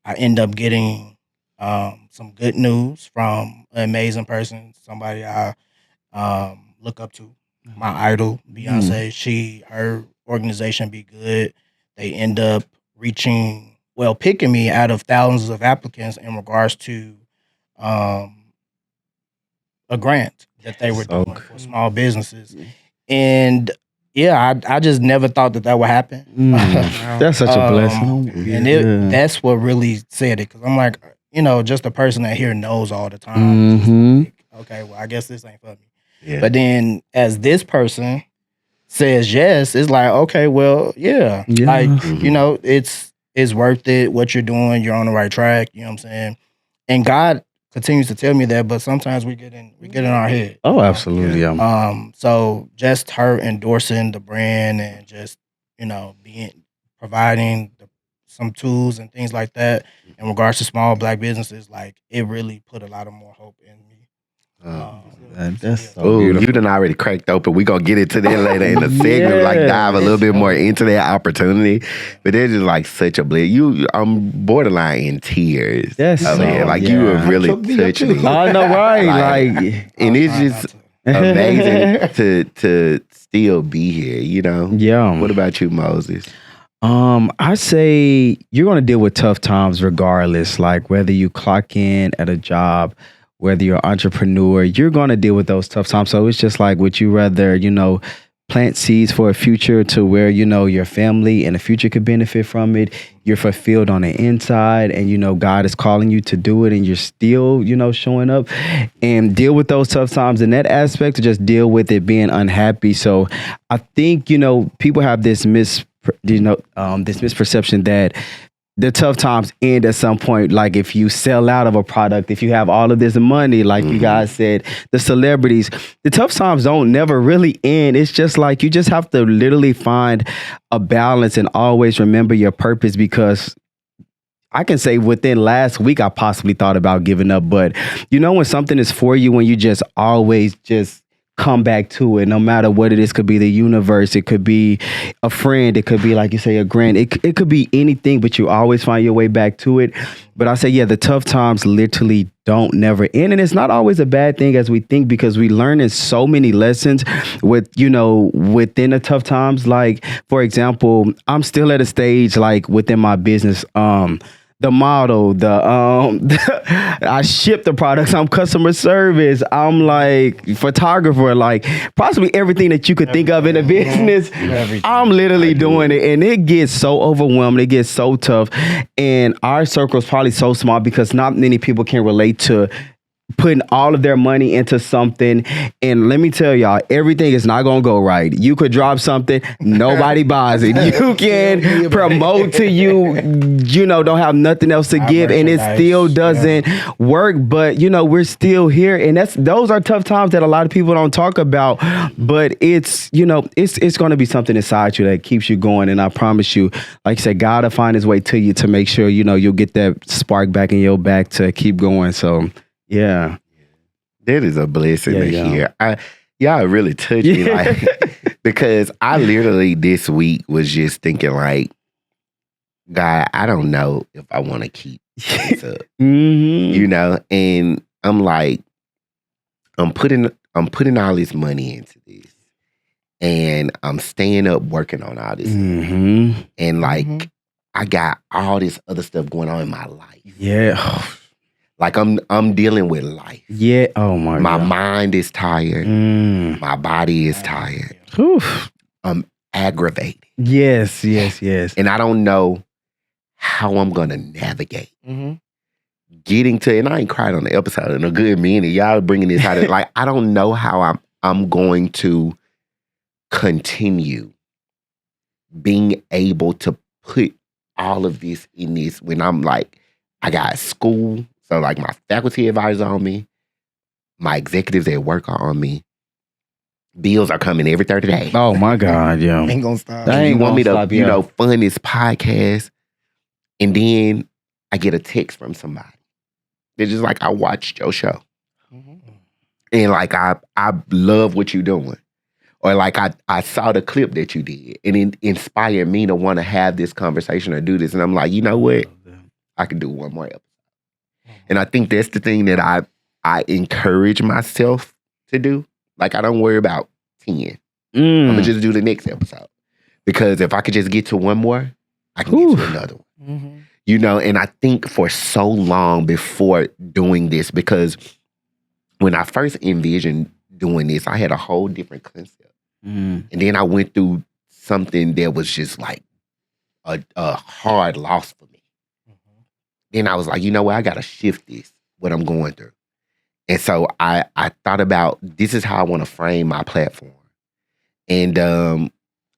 I end up getting some good news from an amazing person, somebody I look up to, my idol, Beyonce. Her organization Be Good. They end up picking me out of thousands of applicants in regards to a grant that they were doing for small businesses. And yeah, I just never thought that would happen. That's such a blessing. And that's what really said it. Because I'm like, just a person that here knows all the time. Just like, okay, well, I guess this ain't for me. Yeah. But then as this person says yes, it's like, okay, well, yeah. Like, it's worth it. What you're doing, you're on the right track. You know what I'm saying? And God continues to tell me that, but sometimes we get in our head. Oh, absolutely. So just her endorsing the brand and just, providing some tools and things like that in regards to small Black businesses, like it really put a lot of more hope in me. That's so beautiful. You done already cracked open. We're going to get into that later in the segment, like dive a little bit more into that opportunity. But it's just like such a bliss. I'm borderline in tears. That's you have really touched me. I know, right? And it's just amazing to still be here, Yeah. What about you, Moses? I say you're going to deal with tough times regardless, like whether you clock in at a job, whether you're an entrepreneur, you're going to deal with those tough times. So it's just like, would you rather, plant seeds for a future to where, your family and the future could benefit from it? You're fulfilled on the inside and, God is calling you to do it and you're still, showing up and deal with those tough times in that aspect, to just deal with it being unhappy. So I think, people have this misperception that the tough times end at some point. Like if you sell out of a product, if you have all of this money, like you guys said, the celebrities, the tough times don't never really end. It's just like you just have to literally find a balance and always remember your purpose, because I can say within last week, I possibly thought about giving up. But you know, when something is for you, when you just always just come back to it, no matter what it is. Could be the universe, it could be a friend, it could be, like you say, a grant, it could be anything, but you always find your way back to it. But I say, yeah, the tough times literally don't never end, and it's not always a bad thing as we think, because we learn in so many lessons with, you know, within the tough times. Like, for example, I'm still at a stage, like within my business, the model, I ship the products, I'm customer service, I'm like photographer, like possibly everything that you could think of in a business. I'm literally doing it, and it gets so overwhelming, it gets so tough. And our circle is probably so small because not many people can relate to putting all of their money into something. And let me tell y'all, everything is not gonna go right. You could drop something, nobody buys it. You can promote to you know, don't have nothing else to give, and it still doesn't work. But you know, we're still here, and those are tough times that a lot of people don't talk about. But it's, you know, it's gonna be something inside you that keeps you going. And I promise you, like I said, God will find his way to you to make sure, you know, you'll get that spark back in your back to keep going. So yeah, that is a blessing to hear. Y'all really touched me, like, because I literally this week was just thinking, like, God, I don't know if I want to keep this up, you know. And I'm like, I'm putting all this money into this, and I'm staying up working on all this, and like, I got all this other stuff going on in my life. Yeah. Like I'm dealing with life. Yeah. Oh my God. My mind is tired. My body is tired. Oof. I'm aggravated. Yes. And I don't know how I'm gonna navigate getting to. And I ain't cried on the episode in a good minute. Y'all bringing this out. Like, I don't know how I'm going to continue being able to put all of this in this when I'm like, I got school. So, like, my faculty advisors are on me. My executives at work are on me. Bills are coming every 30 days. Oh, my God, yo. Ain't gonna stop. And you want me to, you know, fund this podcast. And then I get a text from somebody. They're just like, I watched your show. And, like, I love what you're doing. Or, like, I saw the clip that you did. And it inspired me to want to have this conversation or do this. And I'm like, you know what? I can do one more episode. And I think that's the thing that I encourage myself to do. Like, I don't worry about 10. I'm going to just do the next episode. Because if I could just get to one more, I can get to another one. You know, and I think for so long before doing this, because when I first envisioned doing this, I had a whole different concept. And then I went through something that was just like a hard loss for me. Then I was like, you know what? I got to shift this, what I'm going through. And so I thought about, this is how I want to frame my platform. And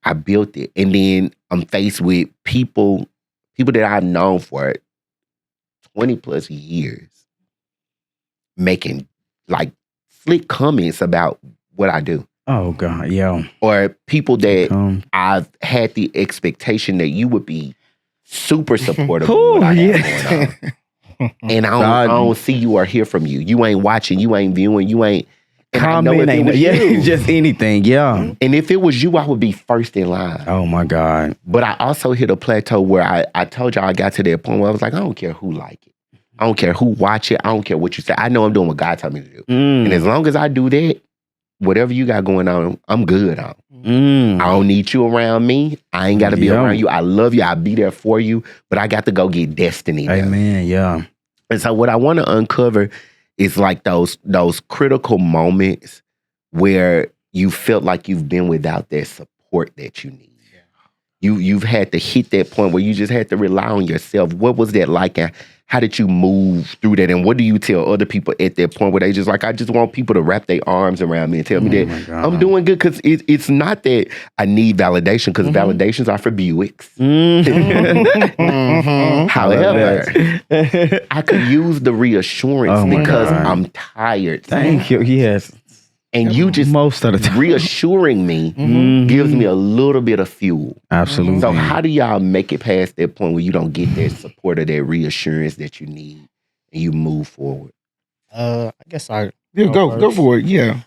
I built it. And then I'm faced with people that I've known for 20 plus years making like slick comments about what I do. Oh, God, yeah. Or people that I've had the expectation that you would be super supportive of what I have going on. And I don't see you or hear from you. You ain't watching, you ain't viewing, you ain't commenting. Just anything, yeah. And if it was you, I would be first in line. Oh my God. But I also hit a plateau where I told y'all I got to that point where I was like, I don't care who like it. I don't care who watch it. I don't care what you say. I know I'm doing what God told me to do. And as long as I do that, whatever you got going on, I'm good on. I don't need you around me. I ain't got to be around you. I love you. I'll be there for you. But I got to go get destiny done. Amen. Yeah. And so what I want to uncover is like those critical moments where you felt like you've been without that support that you need. you've had to hit that point where you just had to rely on yourself. What was that like, and how did you move through that? And what do you tell other people at that point where they just like, I just want people to wrap their arms around me and tell me that I'm doing good? Because it's not that I need validation, because validations are for Buicks. However, I could use the reassurance because I'm tired. Thank you. Yes. And you just most of the time reassuring me gives me a little bit of fuel. Absolutely. So how do y'all make it past that point where you don't get that support or that reassurance that you need and you move forward? I guess go for it. Yeah.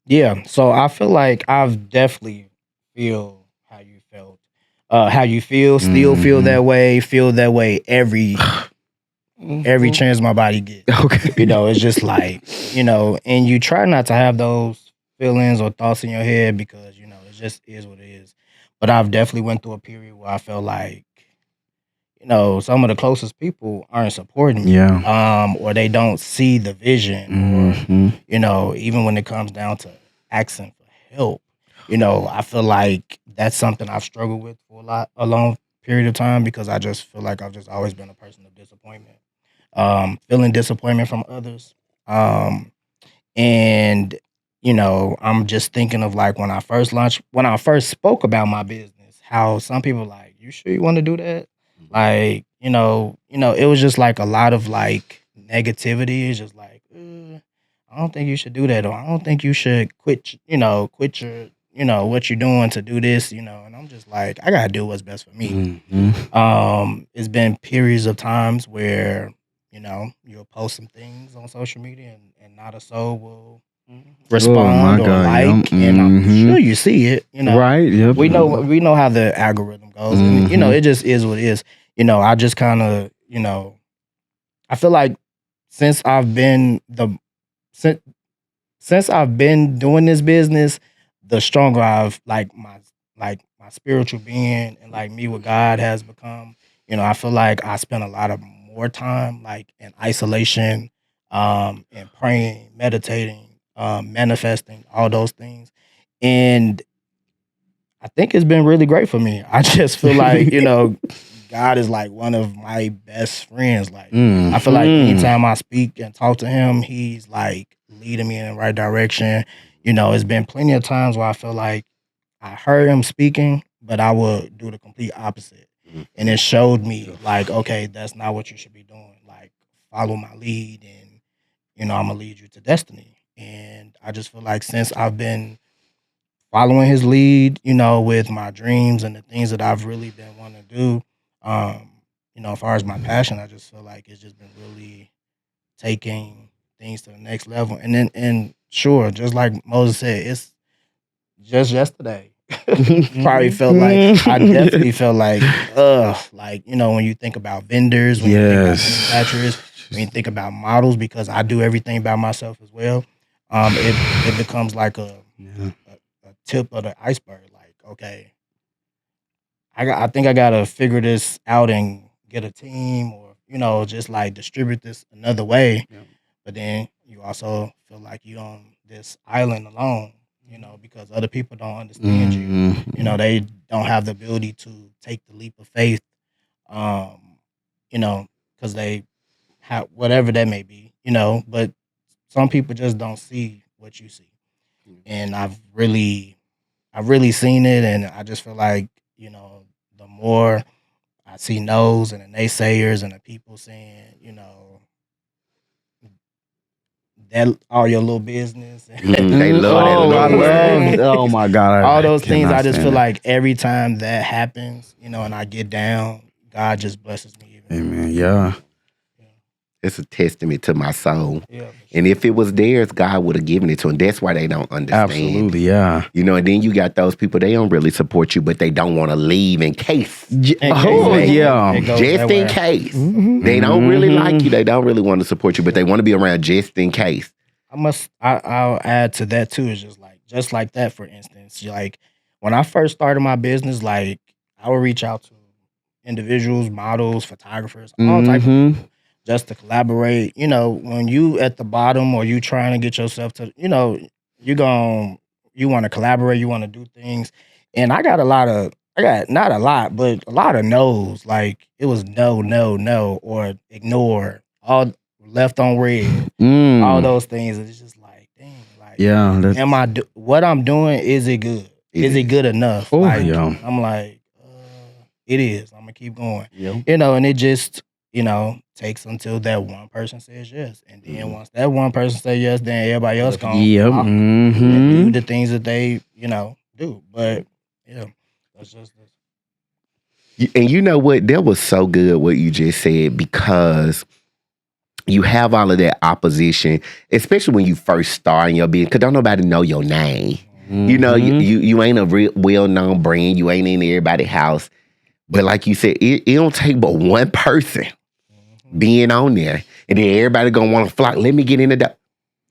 Yeah. So I feel like I've definitely feel how you felt, how you feel, still feel that way every chance my body gets. Okay. You know, it's just like, you know, and you try not to have those feelings or thoughts in your head because, you know, it just is what it is. But I've definitely went through a period where I felt like, you know, some of the closest people aren't supporting me. Yeah. Or they don't see the vision or, you know, even when it comes down to asking for help, you know, I feel like that's something I've struggled with for a long period of time because I just feel like I've just always been a person of disappointment. Feeling disappointment from others. And, you know, I'm just thinking of like when I first spoke about my business, how some people like, you sure you want to do that? Like, you know, it was just like a lot of like negativity. It's just like, I don't think you should do that, or I don't think you should quit your, what you're doing to do this, you know. And I'm just like, I gotta do what's best for me. It's been periods of times where, you know, you'll post some things on social media and not a soul will respond or like, and I'm sure you see it, you know. Right. Yep. We know how the algorithm goes, and you know, it just is what it is. You know, I just kind of, you know, I feel like since I've been doing this business, the stronger I've like my spiritual being and like me with God has become. You know, I feel like I spend a lot of more time like in isolation, and praying, meditating, manifesting, all those things. And I think it's been really great for me. I just feel like, you know, God is like one of my best friends. Like, I feel like anytime I speak and talk to him, he's like leading me in the right direction. You know, it's been plenty of times where I feel like I heard him speaking, but I would do the complete opposite. And it showed me like, okay, that's not what you should be doing. Like, follow my lead and, you know, I'm gonna lead you to destiny. And I just feel like since I've been following his lead, you know, with my dreams and the things that I've really been wanting to do, you know, as far as my passion, I just feel like it's just been really taking things to the next level. And then, and sure, just like Moses said, it's just yesterday. Probably felt like, I definitely felt like, you know, when you think about vendors, when you think about manufacturers, when you think about models, because I do everything by myself as well, it becomes like a tip of the iceberg. Like, okay, I think I gotta figure this out and get a team, or, you know, just like distribute this another way. But then you also feel like you on this island alone, you know, because other people don't understand you. You know, they don't have the ability to take the leap of faith, you know, because they have whatever that may be, you know. But some people just don't see what you see, and I've really seen it, and I just feel like, you know, the more I see no's and the naysayers and the people saying, you know, that all your little business. They love that little word. Oh my God. All those things, I just feel that. like every time that happens, you know, and I get down, God just blesses me. Amen. Yeah. It's a testament to my soul. Yeah. And if it was theirs, God would have given it to them. That's why they don't understand. Absolutely, yeah. You know, and then you got those people, they don't really support you, but they don't want to leave in case. Oh, yeah. Just in case. They don't really like you. They don't really want to support you, but they want to be around just in case. I'll add to that too. It's just like that, for instance. Like, when I first started my business, like, I would reach out to individuals, models, photographers, all type of people, just to collaborate. You know, when you at the bottom or you trying to get yourself to, you know, you want to collaborate, you want to do things. And I got not a lot, but a lot of no's. Like it was no, or ignore, all left on red, all those things. And it's just like, dang, like, Yeah. what I'm doing? Is it good? Is it good enough? Oh, like, yeah. I'm like, it is. I'm gonna keep going. Yeah. And it just, takes until that one person says yes, and then once that one person says yes, then everybody else gonna and do the things that they, do. But yeah, that's just. And you know what? That was so good what you just said, because you have all of that opposition, especially when you first start in your business, because don't nobody know your name. You know, you ain't a real well-known brand. You ain't in everybody's house. But like you said, it don't take but one person being on there, and then everybody gonna want to flock. Let me get in the door.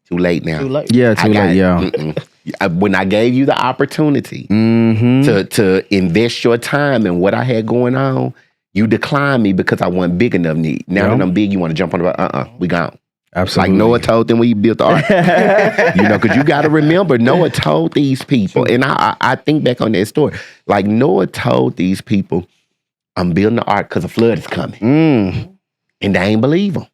Too late now. Too late. Yeah, too late. Yeah. When I gave you the opportunity to invest your time in what I had going on, you declined me because I wasn't big enough. Now that I'm big, you want to jump on the we gone. Absolutely. Like Noah told them when he built the ark. Because you got to remember, Noah told these people, and I think back on that story, like Noah told these people, I'm building the ark because a flood is coming. And they ain't believe him.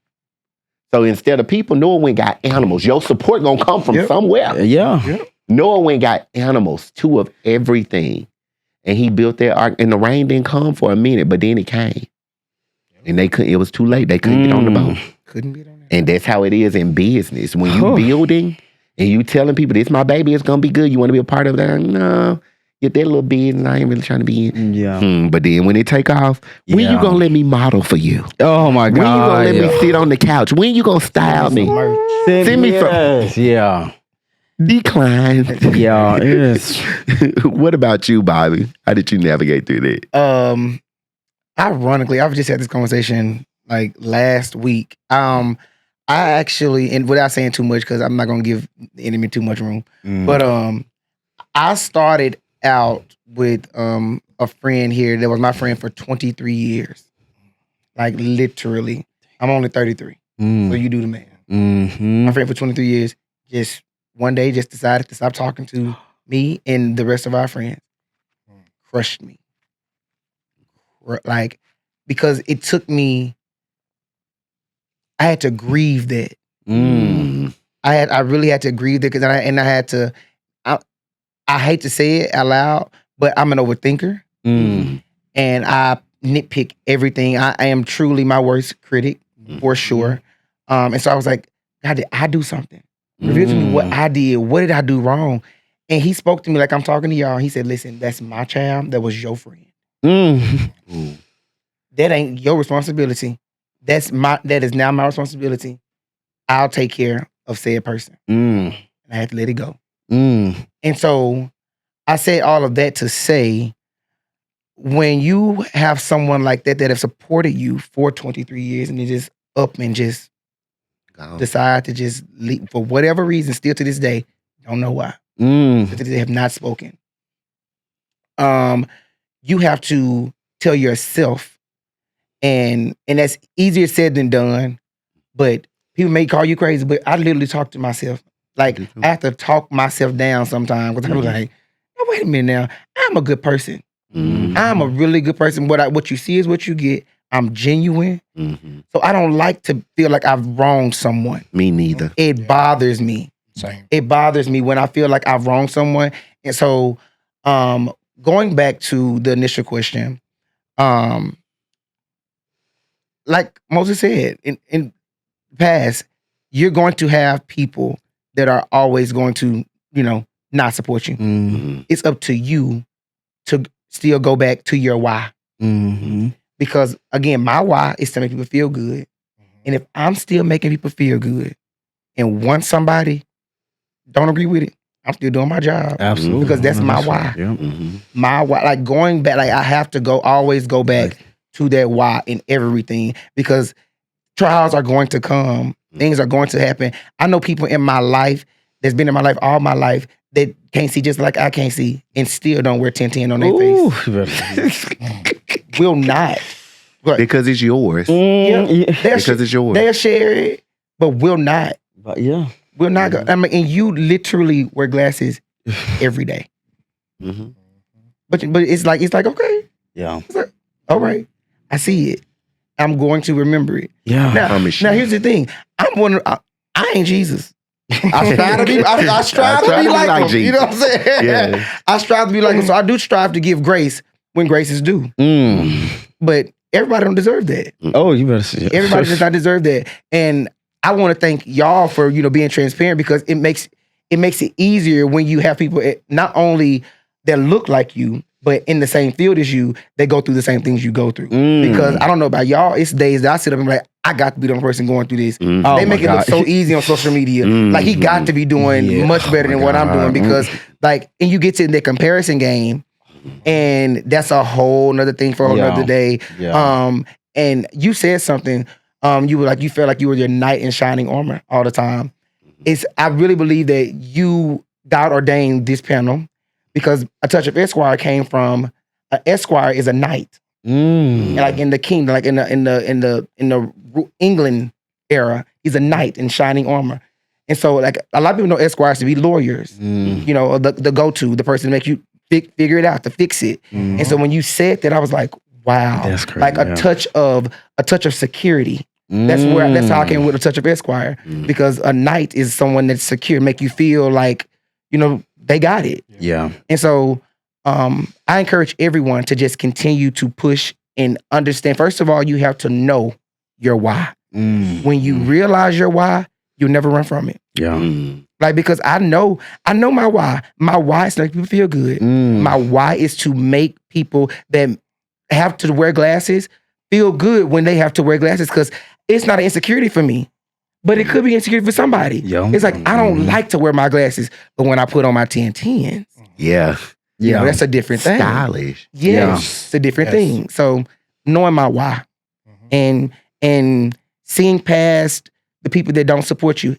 So instead of people, Noah went and got animals. Your support going to come from somewhere. Yeah. Noah went and got animals, 2 of everything. And he built that ark, and the rain didn't come for a minute, but then it came. And they couldn't, it was too late. They couldn't get on the boat. Couldn't get on that. And that's how it is in business. When you building and you telling people, this my baby, it's going to be good. You want to be a part of that? No. Get that little business. I ain't really trying to be in. Yeah. But then when it take off, when you going to let me model for you? Oh my God. When you going to let me sit on the couch? When you going to style me? Send me some. Yeah. Decline. Yeah. Yes. What about you, Bobby? How did you navigate through that? Ironically, I've just had this conversation like last week. I actually, and without saying too much, because I'm not gonna give the enemy too much room, but I started out with a friend here that was my friend for 23 years. Like literally. I'm only 33. So you do the math. My friend for 23 years just one day just decided to stop talking to me and the rest of our friends. Crushed me. Like, because it took me, I had to grieve that. I really had to grieve that, because I had to, I hate to say it out loud, but I'm an overthinker. And I nitpick everything. I am truly my worst critic, for sure. And so I was like, God, did I do something? Reveal to me what I did. What did I do wrong? And he spoke to me like I'm talking to y'all. He said, listen, that's my child. That was your friend. That ain't your responsibility. That is now my responsibility. I'll take care of said person. And I had to let it go. And so I said all of that to say, when you have someone like that have supported you for 23 years and they just up and just decide to just leave for whatever reason, still to this day, don't know why. They have not spoken. You have to tell yourself, and that's easier said than done, but people may call you crazy, but I literally talk to myself. Like, I have to talk myself down sometimes, because I'm like, oh, wait a minute now. I'm a good person. I'm a really good person. What you see is what you get. I'm genuine. So I don't like to feel like I've wronged someone. Me neither. It bothers me. Same. It bothers me when I feel like I've wronged someone. And so going back to the initial question, like Moses said, in the past, you're going to have people that are always going to, not support you. It's up to you to still go back to your why. Because again, my why is to make people feel good. And if I'm still making people feel good, and once somebody don't agree with it, I'm still doing my job. Absolutely. Because that's my why. My why, like going back, like I have to always go back to that why in everything, because trials are going to come. Things are going to happen. I know people in my life that's been in my life all my life that can't see just like I can't see, and still don't wear 1010 on their face. Will not. But, because it's yours. because it's yours. They'll share it, but will not. But yeah. Will not go. I mean, and you literally wear glasses every day. but it's like okay, Yeah. it's like, all right, I see it. I'm going to remember it. Yeah. Now here's the thing. I ain't Jesus. I strive to be. I strive to be like him. Jesus. You know what I'm saying? Yeah. I strive to be like him. So I do strive to give grace when grace is due. But everybody don't deserve that. Oh, you better see. Everybody does not deserve that. And I want to thank y'all for being transparent, because it makes it easier when you have people not only that look like you, but in the same field as you, they go through the same things you go through. Because I don't know about y'all, it's days that I sit up and be like, I got to be the person going through this. They make it look so easy on social media. Like he got to be doing much better than what I'm doing, because and you get to the comparison game, and that's a whole nother thing for a whole nother day. Yeah. And you said something, you felt like you were your knight in shining armor all the time. I really believe that God ordained this panel, because a touch of Esquire came from Esquire is a knight, and like in the kingdom, like in the England era, he's a knight in shining armor. And so like a lot of people know Esquires to be lawyers, the go-to, the person to make you figure it out, to fix it. And so when you said that, I was like, wow, that's crazy, like a touch of security. That's how I came with a touch of Esquire, because a knight is someone that's secure, make you feel like they got it. Yeah. And so I encourage everyone to just continue to push and understand. First of all, you have to know your why. When you realize your why, you'll never run from it. Yeah. Like, because I know my why. My why is to make people feel good. My why is to make people that have to wear glasses feel good when they have to wear glasses, because it's not an insecurity for me, but it could be insecurity for somebody. Yeah. It's like, I don't like to wear my glasses, but when I put on my 1010s, that's a different thing. Stylish. Yes, it's a different thing. So knowing my why and seeing past the people that don't support you,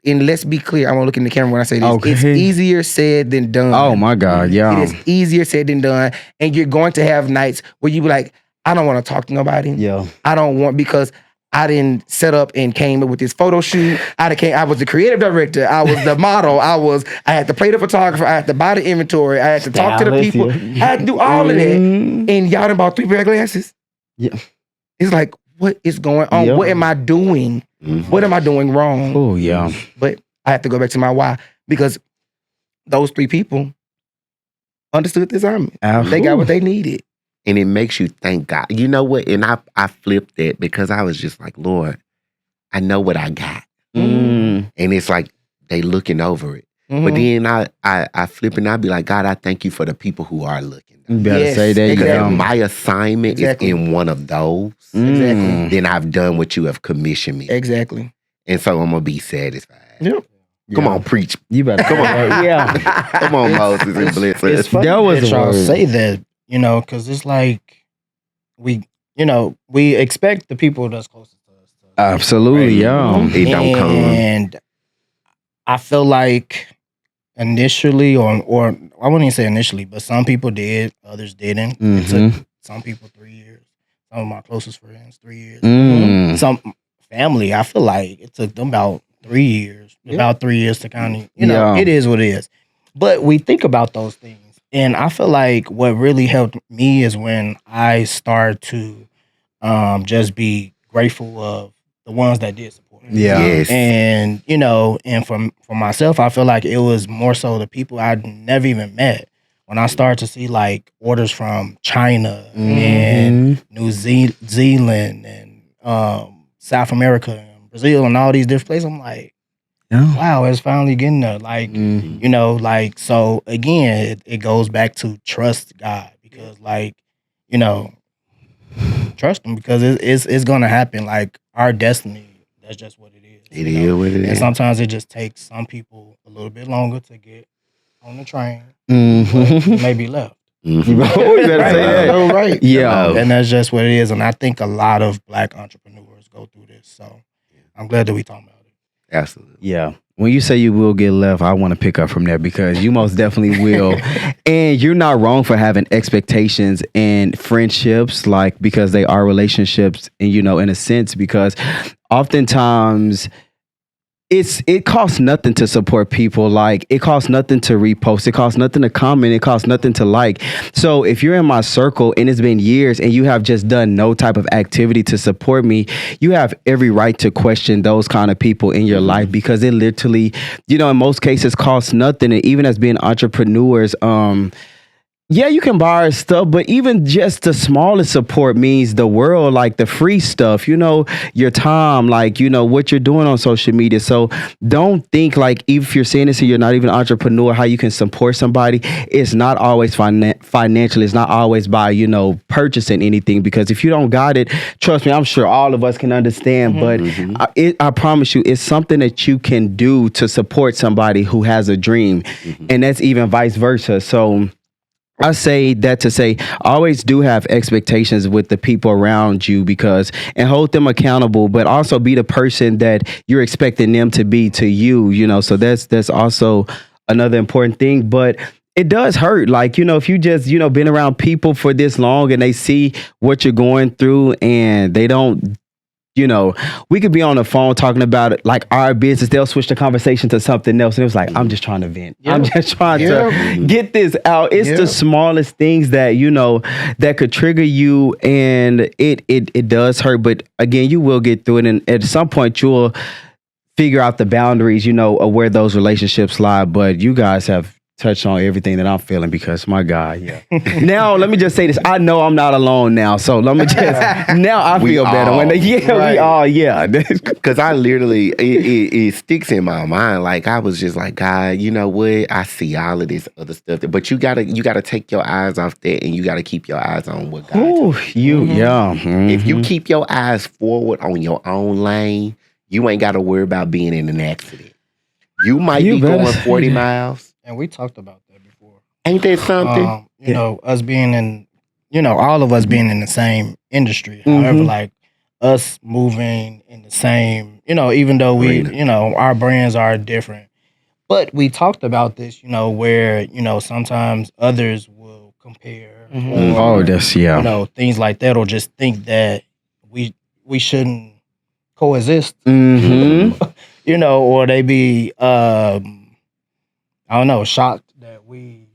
and let's be clear, I want to look in the camera when I say this. Okay. It's easier said than done. Oh my God, yeah. It is easier said than done. And you're going to have nights where you be like, I don't want to talk to nobody. Yeah. I don't want, because I didn't set up and came up with this photo shoot. I was the creative director. I was the model. I had to play the photographer. I had to buy the inventory. I had to talk to the people. I had to do all of that. And y'all done bought 3 pair of glasses. Yeah. It's like, what is going on? Yeah. What am I doing? What am I doing wrong? Oh, yeah. But I have to go back to my why, because those 3 people understood this assignment. They got what they needed. And it makes you thank God. You know what? And I flipped it, because I was just like, Lord, I know what I got. And it's like they looking over it. But then I flip it and I be like, God, I thank you for the people who are looking. You better say that. Because if my assignment is in one of those, then I've done what you have commissioned me. Exactly. And so I'm going to be satisfied. Yep. Come on, preach. You better Come on. Come on, Moses and Blitz. It's funny That was that the y'all word. say that, because it's like we expect the people that's closest to us. Absolutely, yeah. It don't come. And I feel like initially, or I wouldn't even say initially, but some people did, others didn't. It took some people 3 years. Some of my closest friends, 3 years. Some family, I feel like it took them about 3 years. About 3 years to kind of, it is what it is. But we think about those things. And I feel like what really helped me is when I start to just be grateful of the ones that did support me. Yeah. Yes. And, and for myself, I feel like it was more so the people I'd never even met. When I started to see like orders from China and New Zealand and South America and Brazil and all these different places, I'm like, wow, it's finally getting there. Like, so again, it goes back to trust God, because trust him, because it's going to happen. Like our destiny, that's just what it is. It is what it is. And sometimes it just takes some people a little bit longer to get on the train. Mm-hmm. But maybe left. You better say that. Right. Yeah. And that's just what it is. And I think a lot of Black entrepreneurs go through this. So I'm glad that we talking about it. Absolutely. Yeah. When you say you will get left, I want to pick up from there, because you most definitely will. And you're not wrong for having expectations and friendships, like, because they are relationships, and in a sense, because oftentimes it costs nothing to support people. Like, it costs nothing to repost. It costs nothing to comment. It costs nothing to like. So if you're in my circle and it's been years and you have just done no type of activity to support me, you have every right to question those kind of people in your life, because it literally, in most cases costs nothing. And even as being entrepreneurs, yeah, you can buy our stuff, but even just the smallest support means the world, like the free stuff, your time, like, what you're doing on social media. So don't think like, if you're saying this and you're not even an entrepreneur, how you can support somebody. It's not always financial. It's not always by, purchasing anything, because if you don't got it, trust me, I'm sure all of us can understand, but I promise you, it's something that you can do to support somebody who has a dream. And that's even vice versa. So I say that to say, always do have expectations with the people around you, and hold them accountable, but also be the person that you're expecting them to be to you, so that's also another important thing. But it does hurt. Like, if you just, been around people for this long and they see what you're going through and they don't, we could be on the phone talking about it, like our business. They'll switch the conversation to something else. And it was like, I'm just trying to vent. I'm just trying to get this out. It's the smallest things that, that could trigger you. And it does hurt. But again, you will get through it. And at some point, you'll figure out the boundaries, of where those relationships lie. But you guys have touched on everything that I'm feeling, because my God, now let me just say this. I know I'm not alone now. So let me just, now I feel better we all, because I literally, it sticks in my mind. Like, I was just like, God, you know what? I see all of this other stuff, but you gotta take your eyes off that, and you gotta keep your eyes on what God. If you keep your eyes forward on your own lane, you ain't gotta worry about being in an accident. You might be going 40 miles. And we talked about that before. Ain't that something? Us being in, all of us being in the same industry. However, like, us moving in the same, even though we, our brands are different. But we talked about this, where, sometimes others will compare. Or, things like that, or just think that we shouldn't coexist. Or they be, I don't know, shocked that we,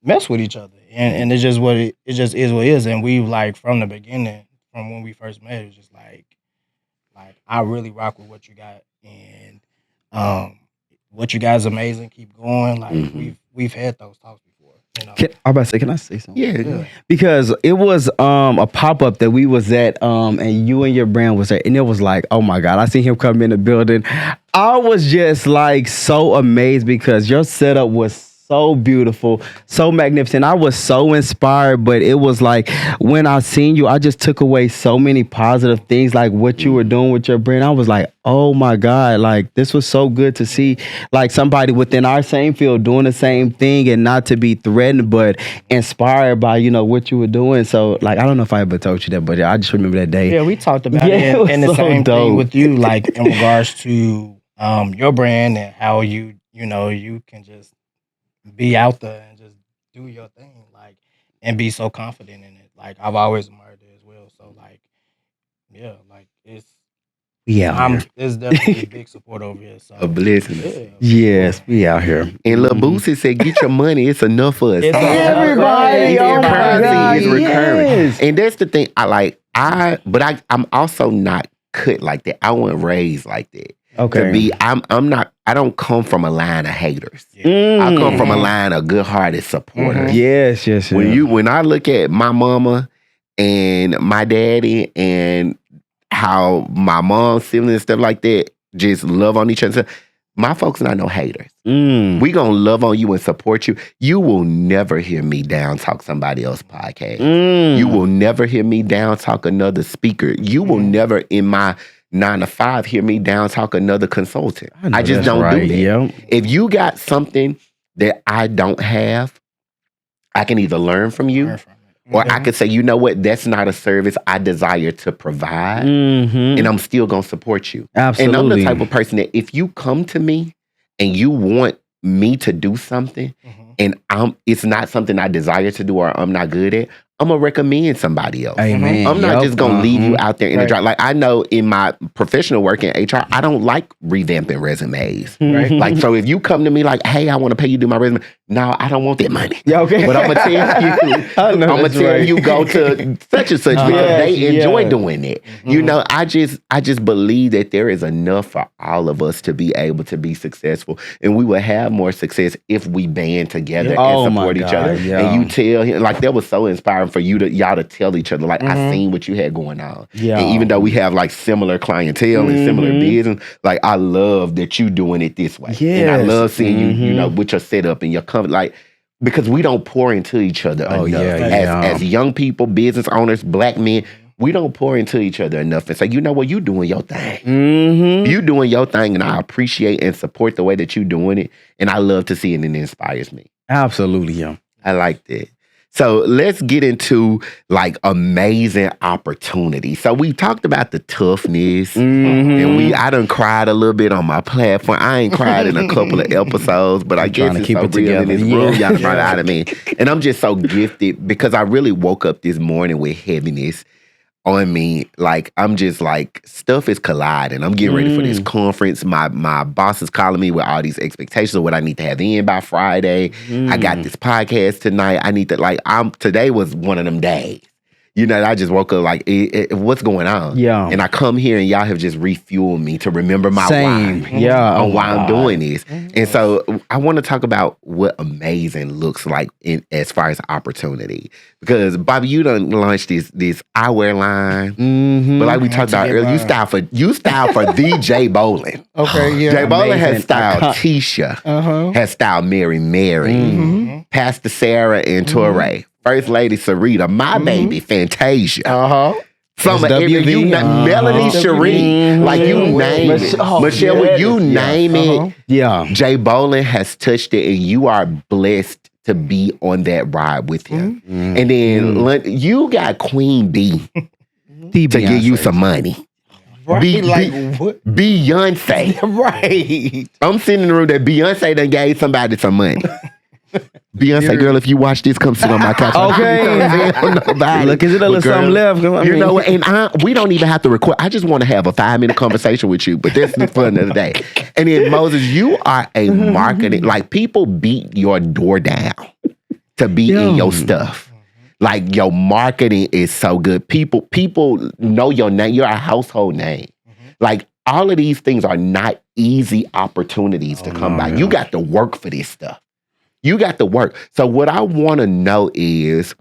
mess with each other. And it's just it just is what it is. And we, like, from the beginning, from when we first met, it's just like I really rock with what you got. And what you guys amazing. Keep going. Like, we've had those talks before. I'm about to say, can I say something? Yeah. Because it was a pop-up that we was at, and you and your brand was there, and it was like, oh my God, I see him come in the building. I was just like so amazed, because your setup was so beautiful, so magnificent. I was so inspired, but it was like, when I seen you, I just took away so many positive things, like what you were doing with your brand. I was like, oh my God, like, this was so good to see, like, somebody within our same field doing the same thing, and not to be threatened, but inspired by, what you were doing. So, like, I don't know if I ever told you that, but I just remember that day. Yeah, we talked about it. And the so same thing with you, like, in regards to your brand, and how you can just be out there and just do your thing, like, and be so confident in it. Like, I've always admired it as well. So, like, like, it's there's definitely a big support over here. So a blessing. Yes, we out here. And Lil Boosie said, "Get your money. It's enough for us." Everybody, currency is recurring, and that's the thing. I'm also not cut like that. I wasn't raised like that. Okay. I don't come from a line of haters. I come from a line of good-hearted supporters. Yes. When I look at my mama and my daddy, and how my mom's siblings and stuff like that just love on each other, my folks not no haters. We gonna love on you and support you. You will never hear me down talk somebody else's podcast. You will never hear me down talk another speaker. You will never in my 9 to 5 hear me down talk another consultant. I just don't do that. Yep. If you got something that I don't have, I can either learn from you, or I could say, you know what, that's not a service I desire to provide, and I'm still going to support you. Absolutely. And I'm the type of person that if you come to me and you want me to do something, and it's not something I desire to do or I'm not good at, I'm gonna recommend somebody else. Amen. I'm not just gonna leave you out there in the Right. dry. Like I know in my professional work in HR, I don't like revamping resumes. Right. Like so, if you come to me like, "Hey, I want to pay you to do my resume," no, I don't want that money. Yeah, okay. But I'm gonna tell you, I know I'm gonna that's tell right. you go to such and such because they enjoy doing it. You know, I just believe that there is enough for all of us to be able to be successful, and we will have more success if we band together Oh, and my support each God, other. yeah. And you tell him like that was so inspiring for y'all to tell each other like I seen what you had going on. Yeah. And even though we have like similar clientele and similar business, like I love that you doing it this way. And I Yes. love seeing you know, with your setup and your company, like because we don't pour into each other enough. As young people, business owners, black men, we don't pour into each other enough and say, you know what, you doing your thing. You doing your thing, and I appreciate and support the way that you doing it. And I love to see it, and it inspires me. Absolutely, yeah. I like that. So let's get into like amazing opportunity. So we talked about the toughness, and I done cried a little bit on my platform. I ain't cried in a couple of episodes, but I guess it's so real in this room. Y'all brought it out of me, and I'm just so gifted because I really woke up this morning with heaviness on me. Like I'm just like stuff is colliding. I'm getting ready for this conference. My boss is calling me with all these expectations of what I need to have in by Friday. I got this podcast tonight. I need to today was one of them days. You know, I just woke up like, what's going on? Yeah. And I come here and y'all have just refueled me to remember my Same. why. Yeah. On why I'm doing this. And so I want to talk about what amazing looks like as far as opportunity. Because Bobby, you done launched this eyewear line. But like we talked about earlier, you style for DJ Bolin. Okay, yeah. Jay Bolin has Amazing. styled Tisha, has styled Mary, Pastor Sarah and Torre, First Lady Sarita, my baby Fantasia. Some of every Melanie Cherie, like you name it. Michelle, when you name it, Jay Bolin has touched it, and you are blessed to be on that ride with him. And then you got Queen B to give you some money. Right, like what? Beyonce. Right. I'm sitting in the room that Beyonce done gave somebody some money. Beyonce, girl, if you watch this, come sit on my couch. Okay. Look, is it a little something left? You know what? And we don't even have to record. I just want to have a 5-minute conversation with you, but that's for another day. And then, Moses, you are a marketing, like people beat your door down to be in your stuff. Like your marketing is so good. People know your name. You're a household name. Like all of these things are not easy opportunities to come by. You got to work for this stuff. You got to work. So what I want to know is,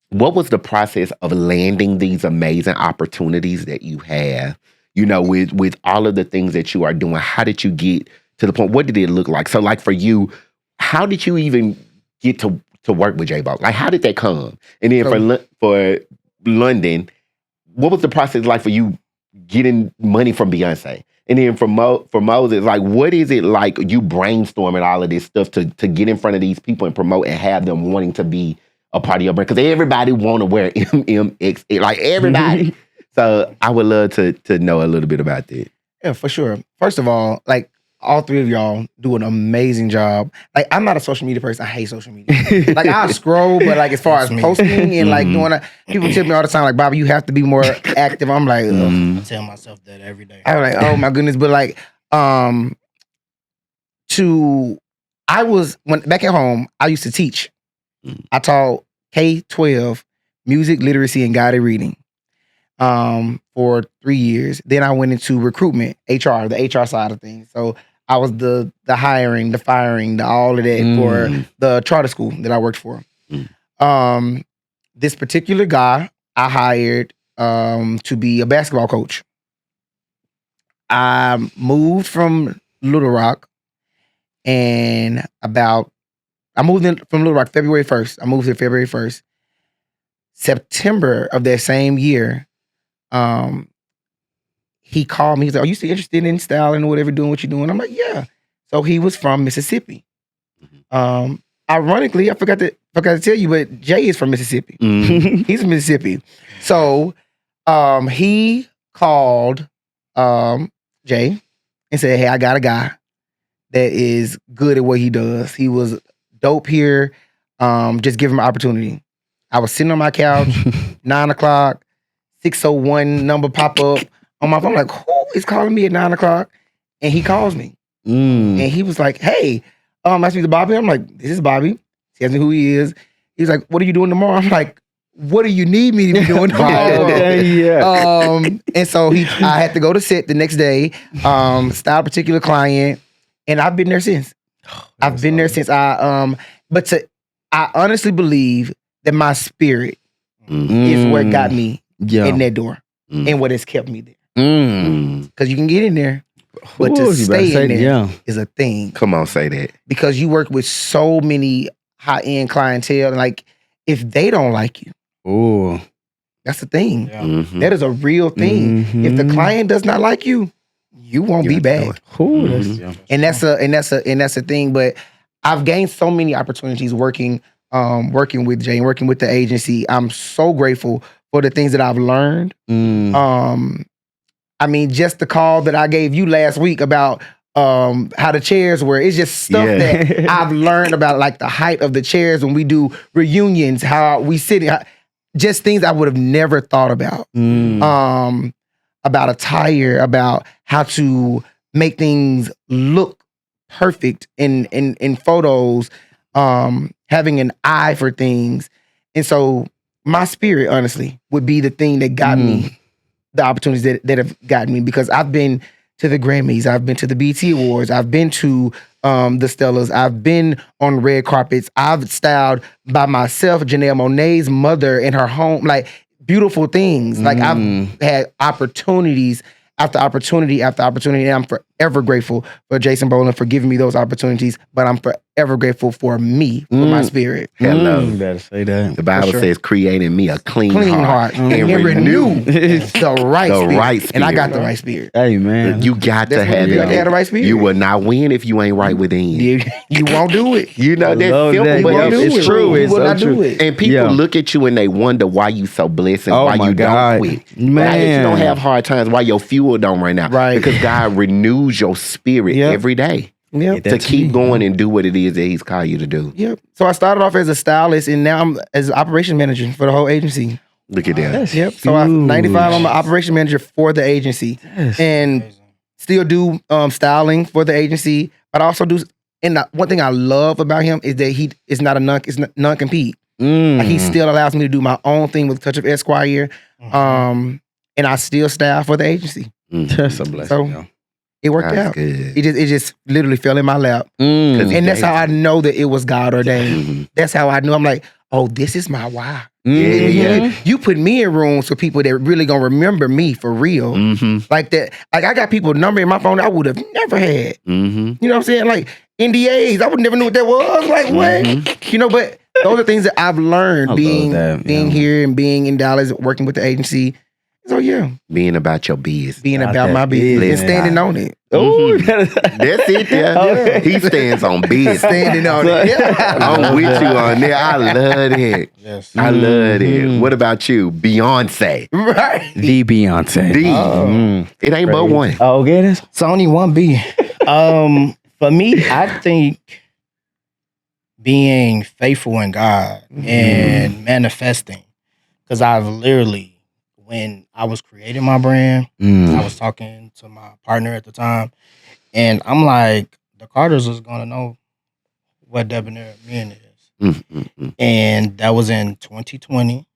what was the process of landing these amazing opportunities that you have, you know, with all of the things that you are doing? How did you get to the point? What did it look like? So like for you, how did you even get to work with J-Ball? Like how did that come? And then for London, what was the process like for you getting money from Beyonce? And then for Moses, like, what is it like you brainstorming all of this stuff to get in front of these people and promote and have them wanting to be a part of your brand? Because everybody want to wear MMX, like everybody. So I would love to know a little bit about that. Yeah, for sure. First of all, like all three of y'all do an amazing job. Like I'm not a social media person. I hate social media. Like I scroll, but like as far as posting and like doing it, people tell me all the time, like, Bobby, you have to be more active. I'm like, I tell myself that every day. I'm like, oh my goodness. But like, when back at home, I used to teach. I taught K-12 music, literacy, and guided reading for 3 years. Then I went into recruitment, HR, the HR side of things. So I was the hiring, the firing, all of that for the charter school that I worked for. This particular guy I hired to be a basketball coach. I moved from Little Rock, and I moved in from Little Rock February 1st. I moved here February 1st. September of that same year, he called me. He's like, "Are you still interested in styling or whatever, doing what you're doing?" I'm like, "Yeah." So he was from Mississippi. Ironically, I forgot to tell you, but Jay is from Mississippi. He's from Mississippi. So he called Jay and said, "Hey, I got a guy that is good at what he does. He was dope here. Just give him an opportunity." I was sitting on my couch, 9 o'clock, 601 number pop up on my phone. I'm like, who is calling me at 9 o'clock? And he calls me. And he was like, hey, I speak to Bobby. I'm like, this is Bobby. He asked me who he is. He was like, what are you doing tomorrow? I'm like, what do you need me to be doing tomorrow? And so I had to go to set the next day, style a particular client, and I've been there since. I've been there since. I honestly believe that my spirit is what got me in that door and what has kept me there. Because you can get in there, but to stay in there is a thing. Come on, say that. Because you work with so many high-end clientele, and like, if they don't like you, that's the thing. That is a real thing. If the client does not like you, you won't be back. And that's a thing. But I've gained so many opportunities working with Jay and working with the agency. I'm so grateful for the things that I've learned. I mean, just the call that I gave you last week about how the chairs were. It's just stuff that I've learned about, like the height of the chairs when we do reunions, how we sit, just things I would have never thought about. About attire, about how to make things look perfect in photos, having an eye for things. And so my spirit, honestly, would be the thing that got me the opportunities that have gotten me, because I've been to the Grammys, I've been to the BET Awards, I've been to the Stellas, I've been on red carpets, I've styled by myself Janelle Monáe's mother in her home, like beautiful things. Like I've had opportunities after opportunity after opportunity, and I'm forever grateful for Jason Boland for giving me those opportunities, but I'm forever grateful for me, for my spirit. Hello. You better say that. The Bible says, creating me a clean heart and renew the right spirit. And I got the right spirit. Hey, man. You got to have it. The right spirit. You will not win if you ain't right within. You won't do it. You know, that's simple, but it's true. You will not do it. And people look at you and they wonder why you so blessed and why you don't quit. Man. Why you don't have hard times, why your fuel don't run out. Right. Because God renews your spirit every day. To keep going and do what it is that he's called you to do. So I started off as a stylist, and now I'm as an operation manager for the whole agency. Look at that. So I'm 95. I'm an operation manager for the agency, and still do styling for the agency. But I also do. And one thing I love about him is that he is not a non-compete. Like, he still allows me to do my own thing with Touch of Esquire, and I still style for the agency. That's a blessing. So it worked out. Good. It just literally fell in my lap. And that's how I know that it was God ordained. That's how I knew. I'm like, oh, this is my why. You put me in rooms for people that really gonna remember me for real. Like that. Like, I got people number in my phone I would have never had. You know what I'm saying? Like NDAs, I would never knew what that was. Like, what? You know, but those are things that I've learned being here and being in Dallas, working with the agency. So being about your biz. Being about my business and standing on it. That's it. He stands on biz. Standing on it. I'm with you on that. I love it. I love it. What about you? Beyonce. Right. The Beyonce. It ain't but one. Oh, get it? It's only one B. For me, I think being faithful in God and manifesting, because I've literally, when I was creating my brand, I was talking to my partner at the time, and I'm like, the Carters was gonna know what Debonair Men is. And that was in 2020.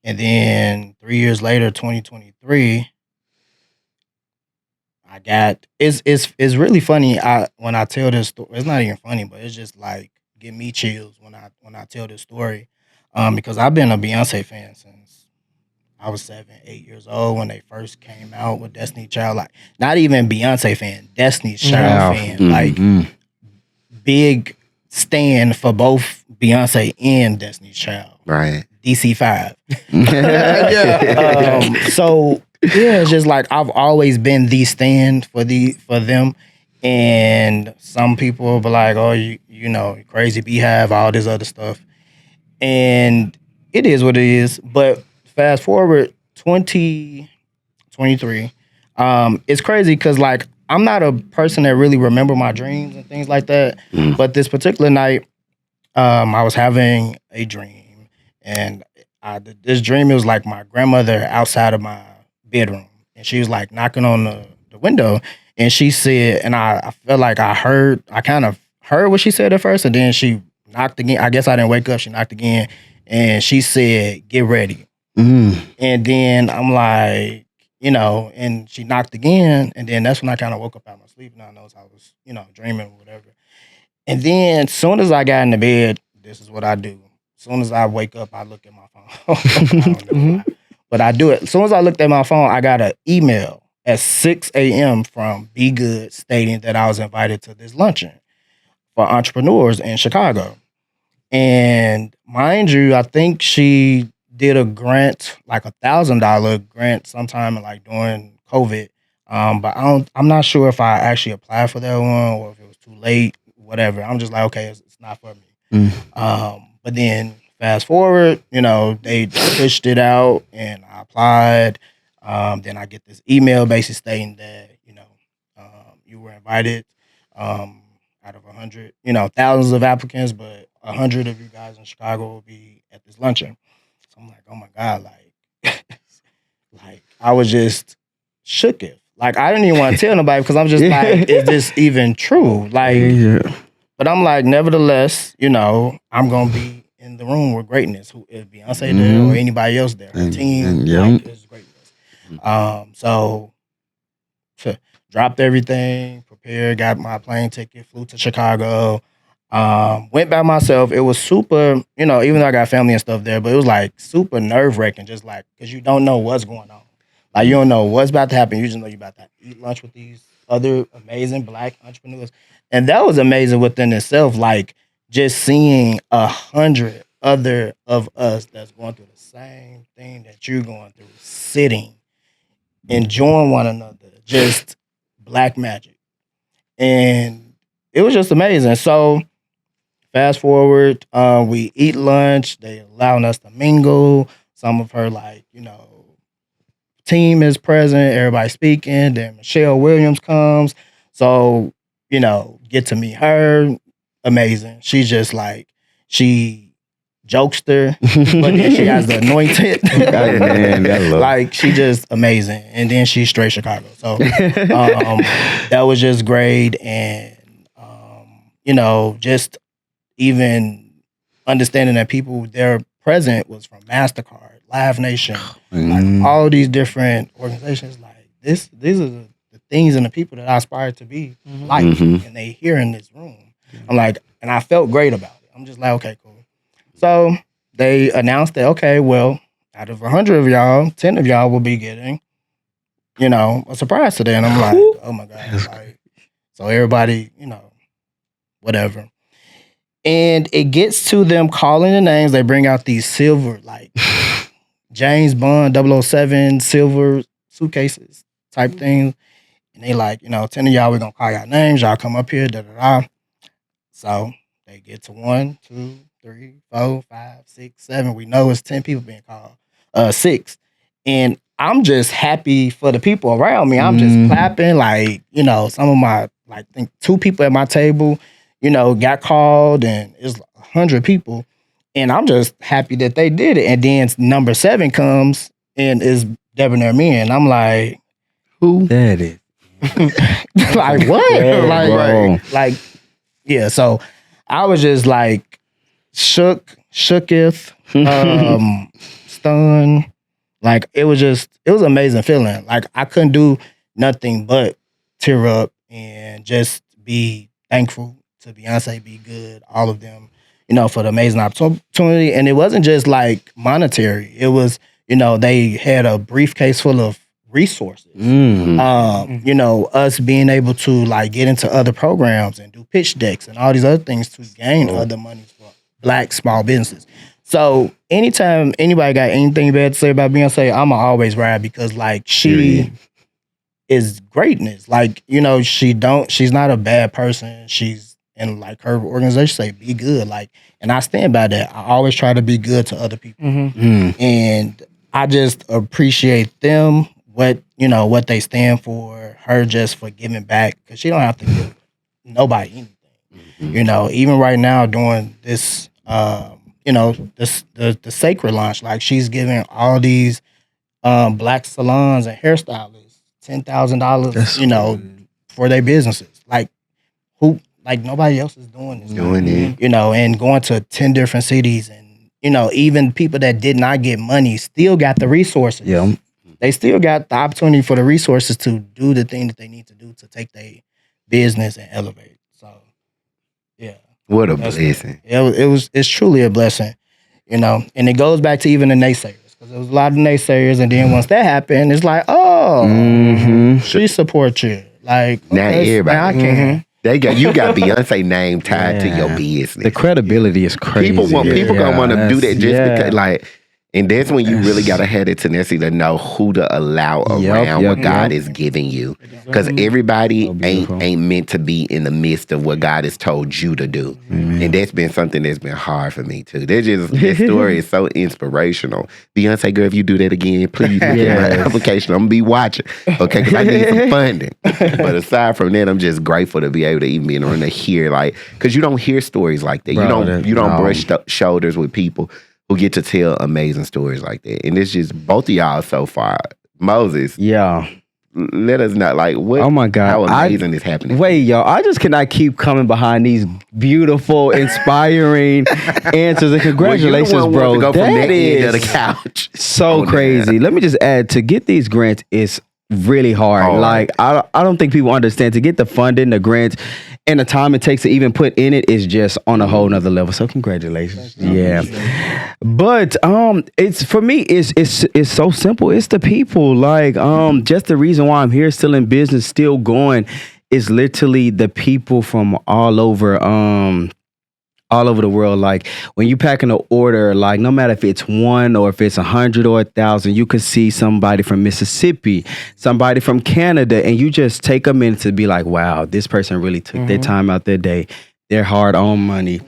And then 3 years later, 2023, I got, it's really funny. When I tell this story, it's not even funny, but it's just like, give me chills when I tell this story. Because I've been a Beyonce fan since I was 7, 8 years old when they first came out with Destiny Child. Like, not even Beyonce fan, Destiny's Child fan. Like, big stand for both Beyonce and Destiny's Child. Right. DC5. So it's just like, I've always been the stand for them. And some people will be like, oh, you know, crazy beehive, all this other stuff. And it is what it is. But fast forward 2023, it's crazy because, like, I'm not a person that really remember my dreams and things like that. But this particular night, I was having a dream, And this dream, it was like my grandmother outside of my bedroom, and she was like knocking on the window, and she said, and I felt like I kind of heard what she said at first, and then she knocked again. I guess I didn't wake up. She knocked again, and she said, "Get ready." And then I'm like, and she knocked again, and then that's when I kind of woke up out of my sleep, and I know I was, dreaming or whatever. And then as soon as I got into bed, this is what I do. As soon as I wake up, I look at my phone. I don't know why. But I do it. As soon as I looked at my phone, I got an email at 6 a.m. from Be Good stating that I was invited to this luncheon for entrepreneurs in Chicago. And mind you, I think she did a grant, like $1,000 grant sometime like during COVID. But I'm not sure if I actually applied for that one or if it was too late, whatever. I'm just like, okay, it's not for me. But then fast forward, they pushed it out and I applied. Then I get this email basically stating that, you were invited out of 100, thousands of applicants, but 100 of you guys in Chicago will be at this luncheon. So I'm like, oh my God, like, like I was just shook it. Like I didn't even want to tell nobody because I'm just like, is this even true? Like, but I'm like, nevertheless, I'm gonna be in the room with greatness. Who is Beyonce there or anybody else there? Her team like, is greatness. So dropped everything, prepared, got my plane ticket, flew to Chicago. Went by myself. It was super, even though I got family and stuff there, but it was like super nerve-wracking, just like, because you don't know what's going on. Like, you don't know what's about to happen. You just know you're about to eat lunch with these other amazing Black entrepreneurs. And that was amazing within itself, like, just seeing 100 other of us that's going through the same thing that you're going through, sitting, enjoying one another, just Black magic. And it was just amazing. So fast forward, we eat lunch. They allowing us to mingle. Some of her, like, team is present. Everybody speaking. Then Michelle Williams comes. So, get to meet her. Amazing. She's just like, she jokester, but then she has the anointed. Like, she just amazing. And then she's straight Chicago. So that was just great. And, just even understanding that people there present was from MasterCard, Live Nation, like all these different organizations. Like these are the things and the people that I aspire to be like, and they here in this room. I'm like, and I felt great about it. I'm just like, okay, cool. So they announced that, okay, well, out of 100 of y'all, 10 of y'all will be getting, a surprise today. And I'm like, oh my God. Like, so everybody, whatever. And it gets to them calling the names. They bring out these silver, like James Bond 007 silver suitcases type things. And they like, 10 of y'all, we're going to call y'all names. Y'all come up here, da-da-da. So they get to 1, 2, 3, 4, 5, 6, 7. We know it's 10 people being called. 6. And I'm just happy for the people around me. I'm just clapping. Like, some of my, like, I think 2 people at my table, got called, and it's 100 people. And I'm just happy that they did it. And then number 7 comes and is Debonair Me. And I'm like, who? That is. Like, what? Like, yeah. So I was just like shooketh, stunned. Like, it was an amazing feeling. Like, I couldn't do nothing but tear up and just be thankful to Beyonce, Be Good, all of them, for the amazing opportunity. And it wasn't just like monetary. It was, they had a briefcase full of resources. Us being able to like get into other programs and do pitch decks and all these other things to gain other money for Black small businesses. So anytime anybody got anything bad to say about Beyonce, I'ma always ride, because like she is greatness. Like, she's not a bad person. She's, and like her organization say, be good. Like, and I stand by that. I always try to be good to other people. And I just appreciate them, what they stand for, her just for giving back, because she don't have to give nobody anything. Even right now during this the sacred launch. Like she's giving all these black salons and hairstylists $10,000, for their businesses. Like nobody else is doing this. Doing it. And going to 10 different cities, and even people that did not get money still got the resources. Yeah. They still got the opportunity for the resources to do the thing that they need to do to take their business and elevate. So, yeah. What a blessing. It's truly a blessing, and it goes back to even the naysayers, because there was a lot of naysayers, and then once that happened, it's like, she supports you. Like, Now everybody. I can. You got Beyonce name tied to your business. The credibility is crazy. People gonna want to do that just because, like, and that's when you really gotta have the tenacity to know who to allow around what God is giving you, because everybody ain't meant to be in the midst of what God has told you to do, and that's been something that's been hard for me too. That story is so inspirational. Beyonce, girl, if you do that again, please look at my application. I'm gonna be watching, okay? Because I need some funding. But aside from that, I'm just grateful to be able to even be in the room to hear, like, because you don't hear stories like that. You don't brush shoulders with people who get to tell amazing stories like that. And it's just both of y'all so far. Moses. Yeah. Let us know, like, what? Oh my God. How amazing is happening. Wait, y'all. I just cannot keep coming behind these beautiful, inspiring answers. And congratulations, bro. To go from that that end of the is couch. so crazy. Let me just add, to get these grants is really hard. Like, I don't think people understand. To get the funding, the grants, and the time it takes to even put in it is just on a whole nother level. So congratulations. Yeah. But it's, for me, it's so simple. It's the people. Like, just the reason why I'm here, still in business, still going, is literally the people from all over the world. Like, when you pack in an order, like, no matter if it's one or if it's 100 or 1,000, you could see somebody from Mississippi, somebody from Canada, and you just take a minute to be like, wow, this person really took their time out their day, their hard-earned money.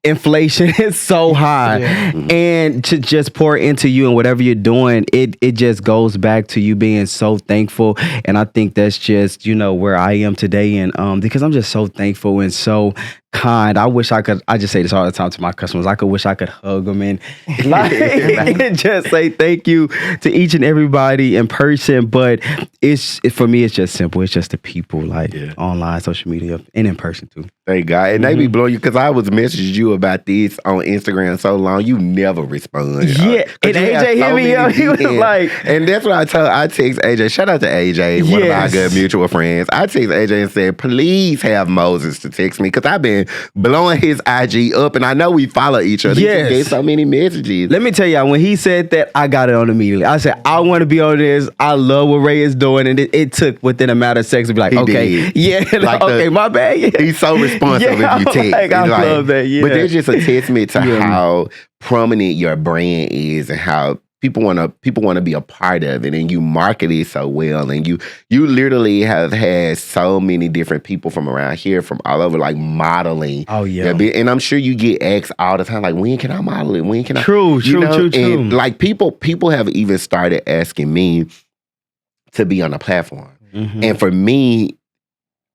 Inflation is so high, and to just pour into you and whatever you're doing, it just goes back to you being so thankful. And I think that's just, where I am today, and because I'm just so thankful and so kind. I wish I could. I just say this all the time to my customers. Wish I could hug them and and just say thank you to each and everybody in person. But for me, it's just simple. It's just the people, like, online, social media, and in person too. Thank God. And they be blowing you, because I was messaging you about this on Instagram so long, you never respond. Yeah, and AJ hit me up. He was like, and that's what I text AJ. Shout out to AJ, one of our good mutual friends. I text AJ and said, please have Moses to text me, because I've been blowing his IG up, and I know we follow each other. Yes. He get so many messages. Let me tell y'all, when he said that, I got it on immediately. I said, I want to be on this. I love what Ray is doing. And it took within a matter of seconds to be like, He okay, did. like, okay, my bad. Yeah. He's so responsive if you text. Like, I love that, yeah. But there's just a testament to how prominent your brand is, and how people want to be a part of it, and you market it so well, and you literally have had so many different people from around here, from all over, like, modeling. Oh yeah. And I'm sure you get asked all the time, like, when can I model it? When can I? True. And like, people have even started asking me to be on a platform, and for me,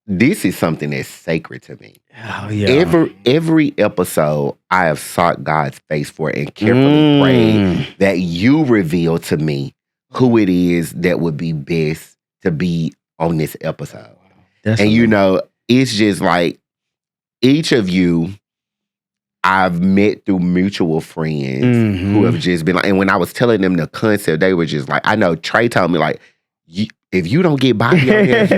this is something that's sacred to me. Oh, yeah. Every episode, I have sought God's face for it and carefully prayed that you reveal to me who it is that would be best to be on this episode. It's just like, each of you I've met through mutual friends who have just been like, and when I was telling them the concept, they were just like, I know Trey told me, like, if you don't get Bobby on here,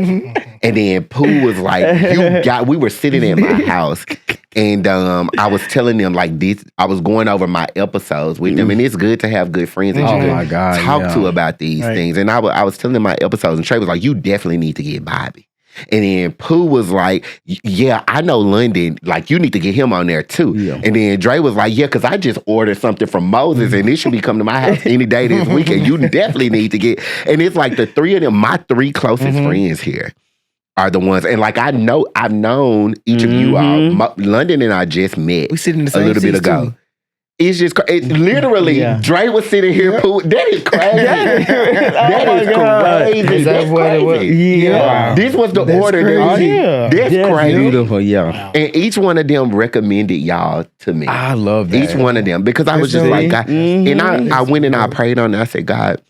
and then Pooh was like, we were sitting at my house, and I was telling them, like, this, I was going over my episodes with them, and it's good to have good friends that you can talk to about these things. And I was telling them my episodes, and Trey was like, you definitely need to get Bobby. And then Pooh was like, yeah, I know London. Like, you need to get him on there too. Yeah. And then Dre was like, yeah, because I just ordered something from Moses, and it should be coming to my house any day this weekend. You definitely need to get. And it's like the three of them, my three closest friends here are the ones. And like, I've known each of you all. London and I just met We sit in the same a little bit ago. Too. It's just literally Yeah. Dre was sitting here. That is crazy. That Oh is my God. crazy. Is that That's what it was? crazy. Yeah. This was the That's order. crazy. That Yeah. That's That's crazy. beautiful. Yeah. Wow. And each one of them recommended y'all to me. I love that. Each one of them, because I was just See? like, God, and I That's went and I good. prayed on it. I said, God,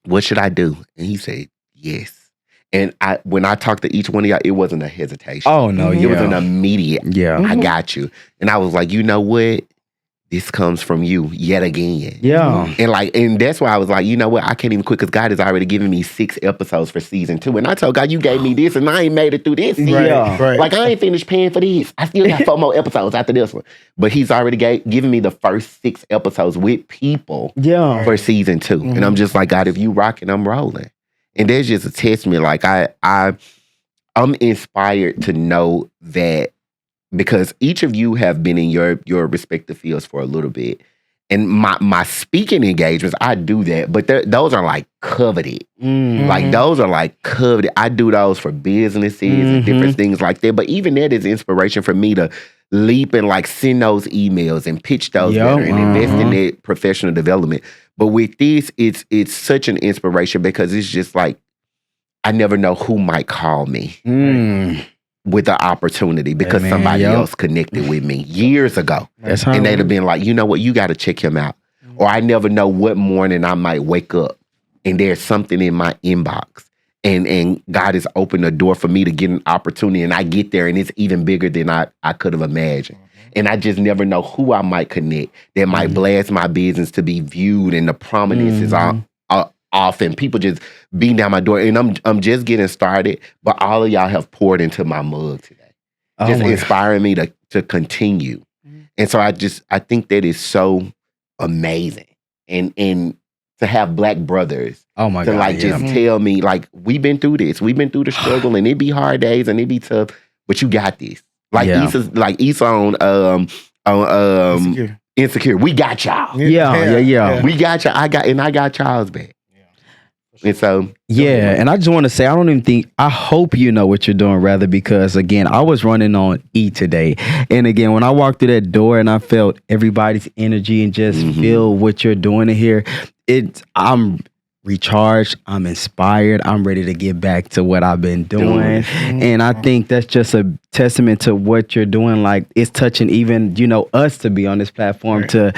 what should I do? And he said, yes. And when I talked to each one of y'all, it wasn't a hesitation. Oh no, It was an yeah. immediate, Yeah. I got you. And I was like, you know what? This comes from you yet again. Yeah. And that's why I was like, you know what? I can't even quit because God has already given me 6 episodes for season 2. And I told God, you gave me this and I ain't made it through this season. Yeah. Right. Like, I ain't finished paying for this. I still got 4 more episodes after this one. But he's already given me the first 6 episodes with people Yeah. for season 2. And I'm just like, God, if you rocking, I'm rolling. And there's just a testament. Like, I'm inspired to know that because each of you have been in your respective fields for a little bit. And my speaking engagements, I do that, but those are like coveted. Like those are like coveted. I do those for businesses and different things like that. But even that is inspiration for me to leap and like send those emails and pitch those better and invest in that professional development. But with this, it's such an inspiration because it's just like I never know who might call me with the opportunity because Amen. somebody Yep. else connected with me years ago. That's how. And they'd have been like, you know what, you got to check him out. Or I never know what morning I might wake up and there's something in my inbox. And God has opened a door for me to get an opportunity. And I get there and it's even bigger than I could have imagined. And I just never know who I might connect that might blast my business to be viewed and the prominence is off and people just beating down my door. And I'm just getting started, but all of y'all have poured into my mug today. Just inspiring me to continue. And so I think that is so amazing. And to have Black brothers Oh my to God. like yeah. just tell me like we've been through this. We've been through the struggle and it be hard days and it be tough, but you got this. Like Yeah. Issa on Insecure. Insecure. We got y'all. Yeah. We got y'all. I got Charles back. And so Yeah, and I just want to say, I hope you know what you're doing, rather, because again, I was running on E today. And again, when I walked through that door and I felt everybody's energy and just feel what you're doing in here, I'm recharged, I'm inspired, I'm ready to get back to what I've been doing. And I think that's just a testament to what you're doing. Like, it's touching even, us to be on this platform to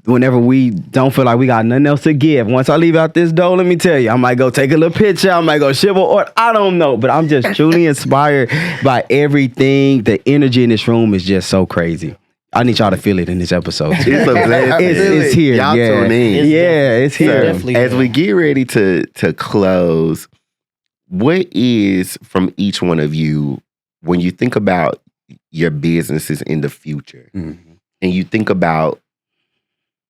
whenever we don't feel like we got nothing else to give. Once I leave out this door, let me tell you, I might go take a little picture, I might go shiver, or I don't know, but I'm just truly inspired by everything. The energy in this room is just so crazy. I need y'all to feel it in this episode. it's a blessing. It's here. Y'all yeah. tune in. It's here. definitely As is. we get ready to close, what is from each one of you when you think about your businesses in the future and you think about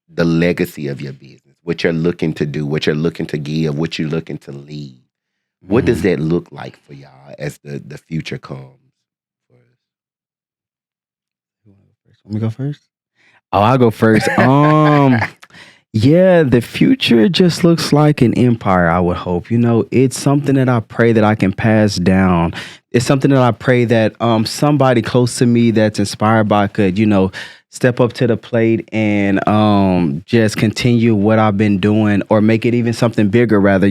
the legacy of your business, what you're looking to do, what you're looking to give, what you're looking to leave, what does that look like for y'all as the future comes? Let me go first. Oh, I'll go first. Yeah, the future just looks like an empire, I would hope. It's something that I pray that I can pass down. It's something that I pray that somebody close to me that's inspired by could, step up to the plate and just continue what I've been doing, or make it even something bigger, rather,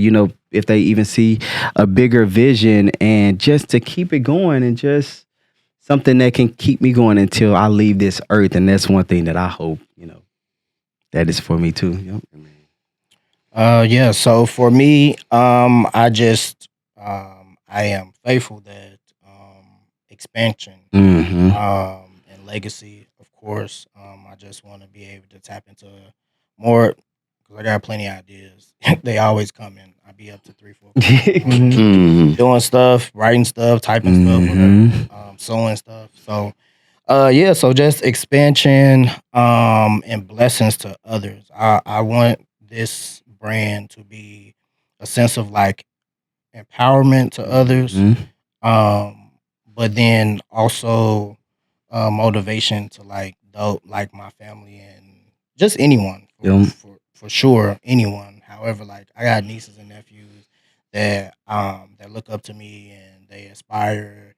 if they even see a bigger vision, and just to keep it going, and just something that can keep me going until I leave this earth. And that's one thing that I hope, that is for me too. Yeah. So for me, I just I am faithful that expansion and legacy, of course. I just want to be able to tap into more because I got plenty of ideas. They always come in. I be up to 3-4 doing stuff, writing stuff, typing stuff, whatever, sewing stuff. So yeah, so just expansion and blessings to others. I want this brand to be a sense of like empowerment to others, but then also motivation to like my family and just anyone for sure, anyone. However, like I got nieces and nephews that look up to me and they aspire,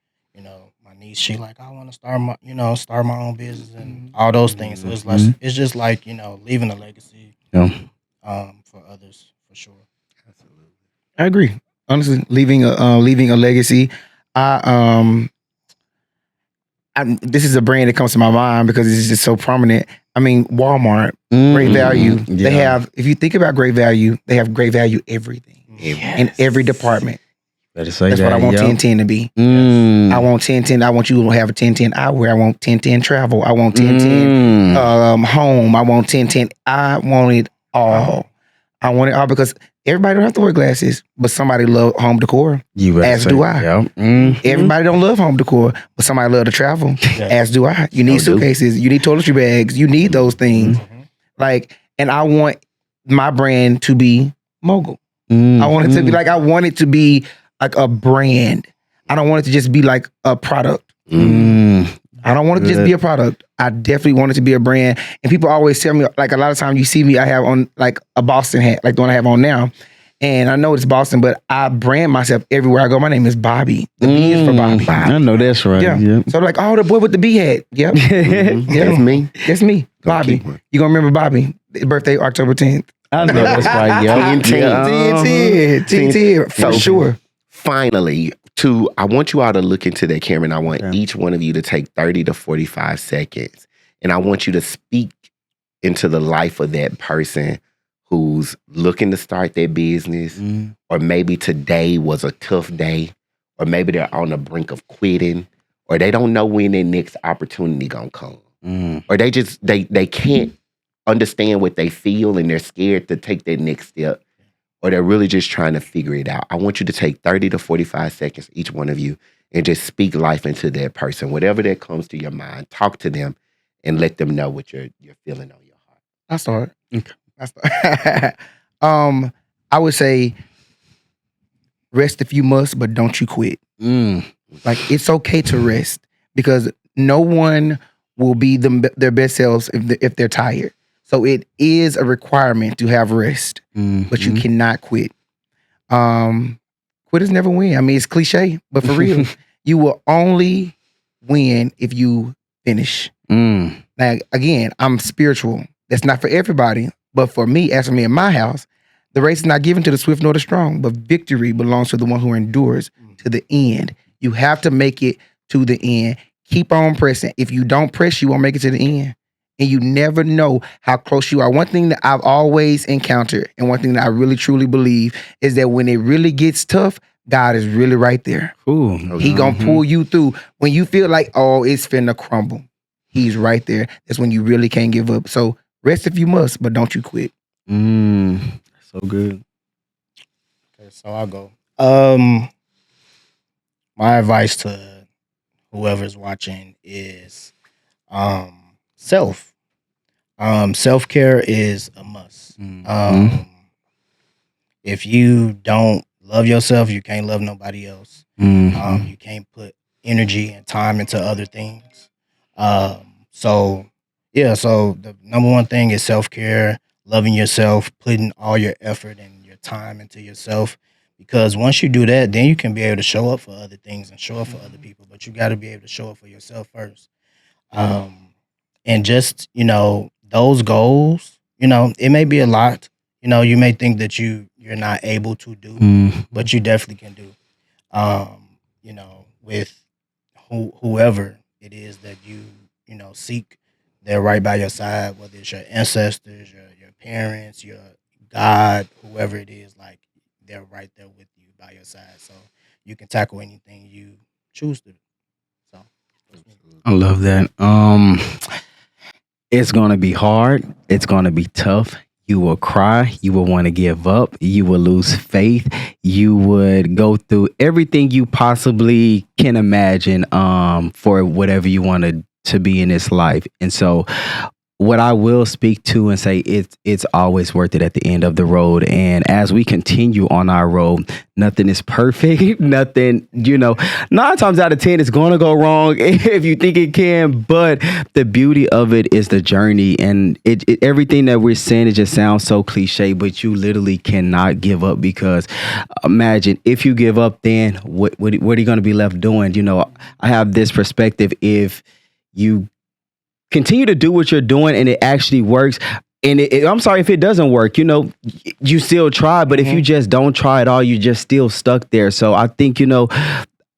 my niece, she like, I want to start my own business and all those things. So it's just like, leaving a legacy Yeah. for others for sure. I agree. Honestly, leaving a legacy. I this is a brand that comes to my mind because it's just so prominent. I mean, Walmart, great value. They have, if you think about great value, they have great value everything in every department. Better say That's that. what I want Yep. 1010 to be. Mm. I want 1010. I want you to have a 1010 eyewear. I want 1010 travel. I want 1010 home. I want 1010. I want it all. I want it all because everybody don't have to wear glasses, but somebody love home decor. You better As say do that. I. Yep. Mhm. Everybody don't love home decor, but somebody love to travel. As do I. You need suitcases. You need toiletry bags. You need those things. And I want my brand to be mogul. I want it to be like, I want it to be like a brand. I don't want it to just be like a product. I don't want it to just be a product. I definitely want it to be a brand. And people always tell me, like a lot of times you see me, I have on like a Boston hat, like the one I have on now. And I know it's Boston, but I brand myself everywhere I go. My name is Bobby. The B is for Bobby. I know that's right. Yeah. Yep. So like, oh, the boy with the B hat. Yep. That's me. That's me, Bobby. You gonna remember Bobby? His birthday, October 10th. I know that's right. Yep. 10, for sure. Finally, I want you all to look into that camera, and I want each one of you to take 30 to 45 seconds. And I want you to speak into the life of that person who's looking to start their business, or maybe today was a tough day, or maybe they're on the brink of quitting, or they don't know when their next opportunity gonna come. Or they just, they can't understand what they feel and they're scared to take that next step, or they're really just trying to figure it out. I want you to take 30 to 45 seconds, each one of you, and just speak life into that person. Whatever that comes to your mind, talk to them and let them know what you're feeling on your heart. I'll start. Okay. I would say rest if you must, but don't you quit. Like, it's okay to rest because no one will be their best selves if they're tired. So it is a requirement to have rest, but you cannot quit. Quitters never win. I mean, it's cliche, but for real, you will only win if you finish. Now, again, I'm spiritual. That's not for everybody, but for me, as for me in my house, the race is not given to the swift nor the strong, but victory belongs to the one who endures to the end. You have to make it to the end. Keep on pressing. If you don't press, you won't make it to the end. And you never know how close you are. One thing that I've always encountered, and one thing that I really truly believe, is that when it really gets tough, God is really right there. He gonna pull you through. When you feel like, oh, it's finna crumble, He's right there. That's when you really can't give up. So rest if you must, but don't you quit. So good. Okay, so I'll go. My advice to whoever's watching is self. Self-care is a must. If you don't love yourself, you can't love nobody else. You can't put energy and time into other things. So the number one thing is self-care, loving yourself, putting all your effort and your time into yourself. Because once you do that, then you can be able to show up for other things and show up for other people. But you got to be able to show up for yourself first. And just, those goals, it may be a lot. You may think that you're not able to do, but you definitely can do. With whoever it is that you seek, they're right by your side, whether it's your ancestors, your parents, your God, whoever it is, like they're right there with you by your side. So you can tackle anything you choose to do. So I love that. It's gonna be hard. It's gonna be tough. You will cry. You will want to give up. You will lose faith. You would go through everything you possibly can imagine for whatever you wanted to be in this life. And so what I will speak to and say, it's always worth it at the end of the road. And as we continue on our road, nothing is perfect. Nothing, 9 times out of 10, it's going to go wrong if you think it can. But the beauty of it is the journey. And everything that we're saying, it just sounds so cliche, but you literally cannot give up, because imagine if you give up, then what are you going to be left doing? I have this perspective. If you continue to do what you're doing and it actually works, and I'm sorry if it doesn't work, you still try, but if you just don't try at all, you're just still stuck there. So I think,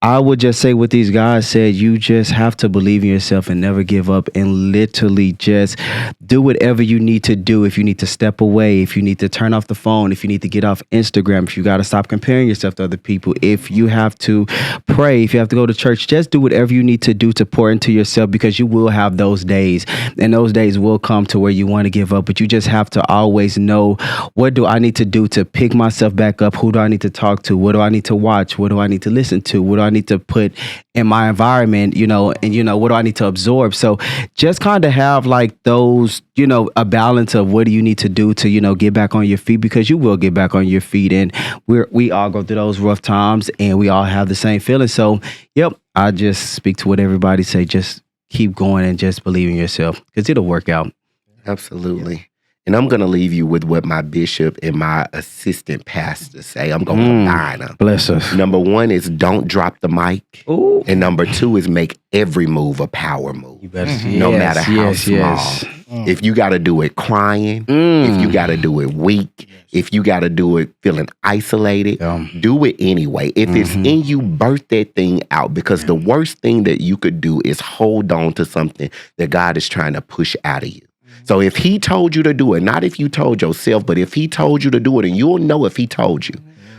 I would just say what these guys said, you just have to believe in yourself and never give up, and literally just do whatever you need to do. If you need to step away, if you need to turn off the phone, if you need to get off Instagram, if you got to stop comparing yourself to other people, if you have to pray, if you have to go to church, just do whatever you need to do to pour into yourself, because you will have those days, and those days will come to where you want to give up. But you just have to always know, what do I need to do to pick myself back up? Who do I need to talk to? What do I need to watch? What do I need to listen to? What do I need to put in my environment, and what do I need to absorb? So just kind of have like those, a balance of what do you need to do to, get back on your feet, because you will get back on your feet, and we all go through those rough times, and we all have the same feeling. So, I just speak to what everybody say, just keep going and just believe in yourself, because it'll work out. Absolutely. Yeah. And I'm going to leave you with what my bishop and my assistant pastor say. I'm going to combine them. Bless us. Number 1 is don't drop the mic. Ooh. And number 2 is make every move a power move. You better no matter how small. Yes. If you got to do it crying, if you got to do it weak, if you got to do it feeling isolated, do it anyway. If it's in you, birth that thing out, because the worst thing that you could do is hold on to something that God is trying to push out of you. So if he told you to do it, not if you told yourself, but if he told you to do it, and you'll know if he told you,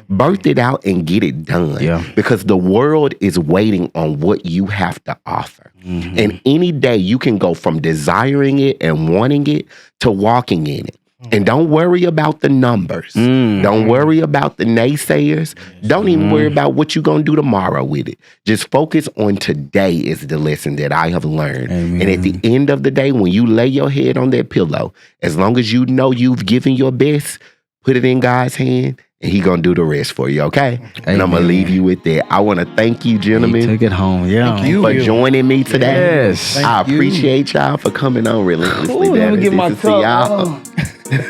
birth it out and get it done. Yeah. Because the world is waiting on what you have to offer. And any day you can go from desiring it and wanting it to walking in it. And don't worry about the numbers. Don't worry about the naysayers. Don't even worry about what you're going to do tomorrow with it. Just focus on today is the lesson that I have learned. Amen. And at the end of the day, when you lay your head on that pillow, as long as you know you've given your best, put it in God's hand, and he going to do the rest for you, okay? Amen. And I'm going to leave you with that. I want to thank you, gentlemen. Take it home, Thank you for joining me today. Yes. I appreciate y'all for coming on Relentlessly Becoming. Let me get my cup. Y'all.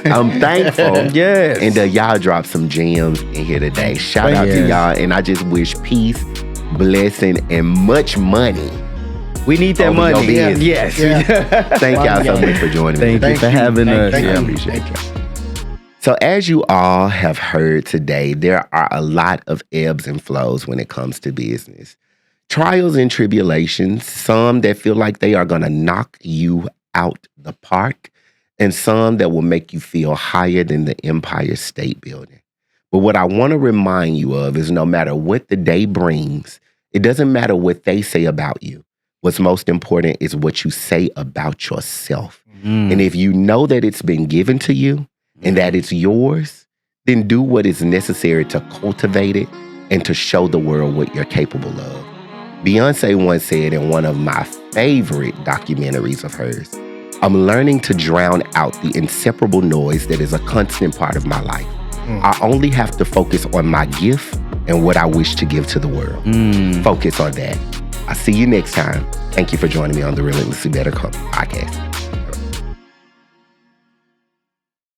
I'm thankful. Yes. And y'all dropped some gems in here today. Shout out to y'all. And I just wish peace, blessing, and much money. We need that money. Yes. Thank y'all so much for joining me. Thank you for having us. I appreciate you. So as you all have heard today, there are a lot of ebbs and flows when it comes to business. Trials and tribulations, some that feel like they are going to knock you out the park, and some that will make you feel higher than the Empire State Building. But what I want to remind you of is no matter what the day brings, it doesn't matter what they say about you. What's most important is what you say about yourself. And if you know that it's been given to you and that it's yours, then do what is necessary to cultivate it and to show the world what you're capable of. Beyonce once said in one of my favorite documentaries of hers, I'm learning to drown out the inseparable noise that is a constant part of my life. I only have to focus on my gift and what I wish to give to the world. Focus on that. I'll see you next time. Thank you for joining me on the Relentlessly Becoming podcast.